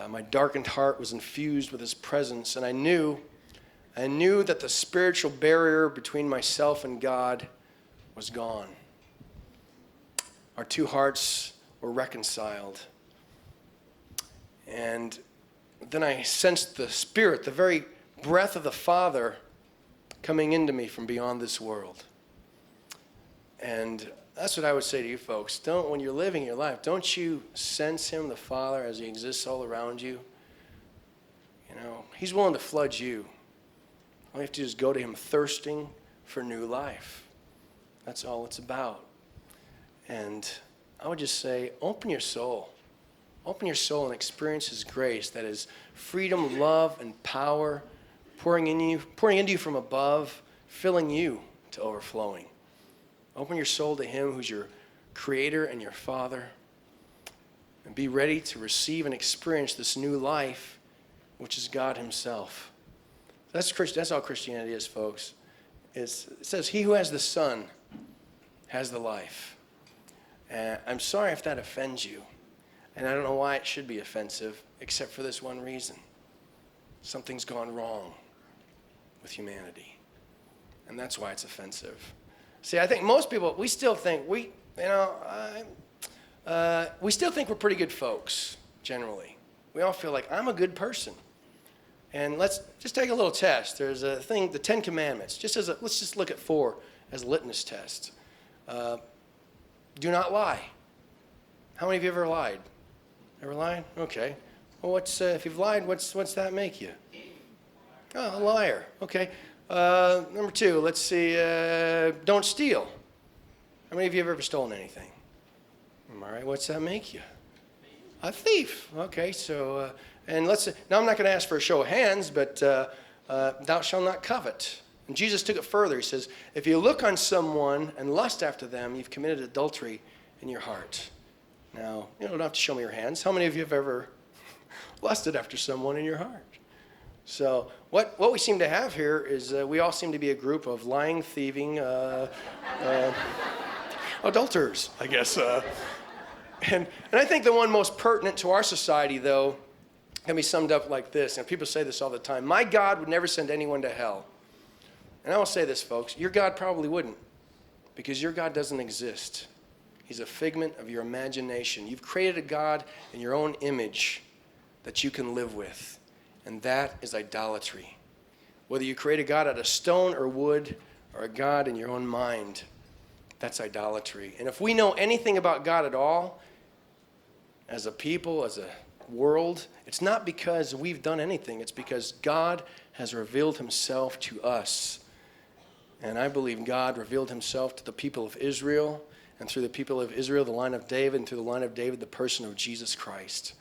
My darkened heart was infused with his presence, and I knew that the spiritual barrier between myself and God was gone. Our two hearts were reconciled. And then I sensed the Spirit, the very breath of the Father, coming into me from beyond this world. And that's what I would say to you folks. When you're living your life, don't you sense him, the Father, as he exists all around you? He's willing to flood you. All you have to do is go to him thirsting for new life. That's all it's about. And I would just say, open your soul. Open your soul and experience his grace that is freedom, love, and power pouring into you from above, filling you to overflowing. Open your soul to him who's your creator and your Father, and be ready to receive and experience this new life, which is God himself. That's all Christianity is, folks. It says, he who has the Son has the life. And I'm sorry if that offends you. And I don't know why it should be offensive, except for this one reason. Something's gone wrong with humanity. And that's why it's offensive. See, I think most people, we still think we still think we're pretty good folks, generally. We all feel like, I'm a good person. And let's just take a little test. There's a thing, the 10 Commandments. Let's just look at 4 as a litmus test. Do not lie. How many of you ever lied? Ever lied? Okay. Well, if you've lied, what's that make you? Oh, a liar. Okay. Number 2, let's see. Don't steal. How many of you have ever stolen anything? All right. What's that make you? A thief. Okay. So, and now I'm not going to ask for a show of hands, but thou shalt not covet. And Jesus took it further. He says, if you look on someone and lust after them, you've committed adultery in your heart. Now, you don't have to show me your hands. How many of you have ever lusted after someone in your heart? So what we seem to have here is we all seem to be a group of lying, thieving adulterers, I guess. And I think the one most pertinent to our society, though, can be summed up like this. And people say this all the time. My God would never send anyone to hell. And I will say this, folks. Your God probably wouldn't, because your God doesn't exist. He's a figment of your imagination. You've created a God in your own image that you can live with. And that is idolatry. Whether you create a God out of stone or wood, or a God in your own mind, that's idolatry. And if we know anything about God at all, as a people, as a world, it's not because we've done anything. It's because God has revealed himself to us. And I believe God revealed himself to the people of Israel, and through the people of Israel, the line of David, and through the line of David, the person of Jesus Christ.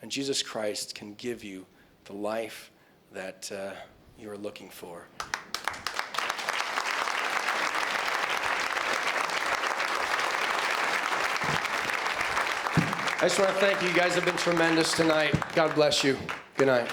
And Jesus Christ can give you the life that you are looking for. I just want to thank you. You guys have been tremendous tonight. God bless you. Good night.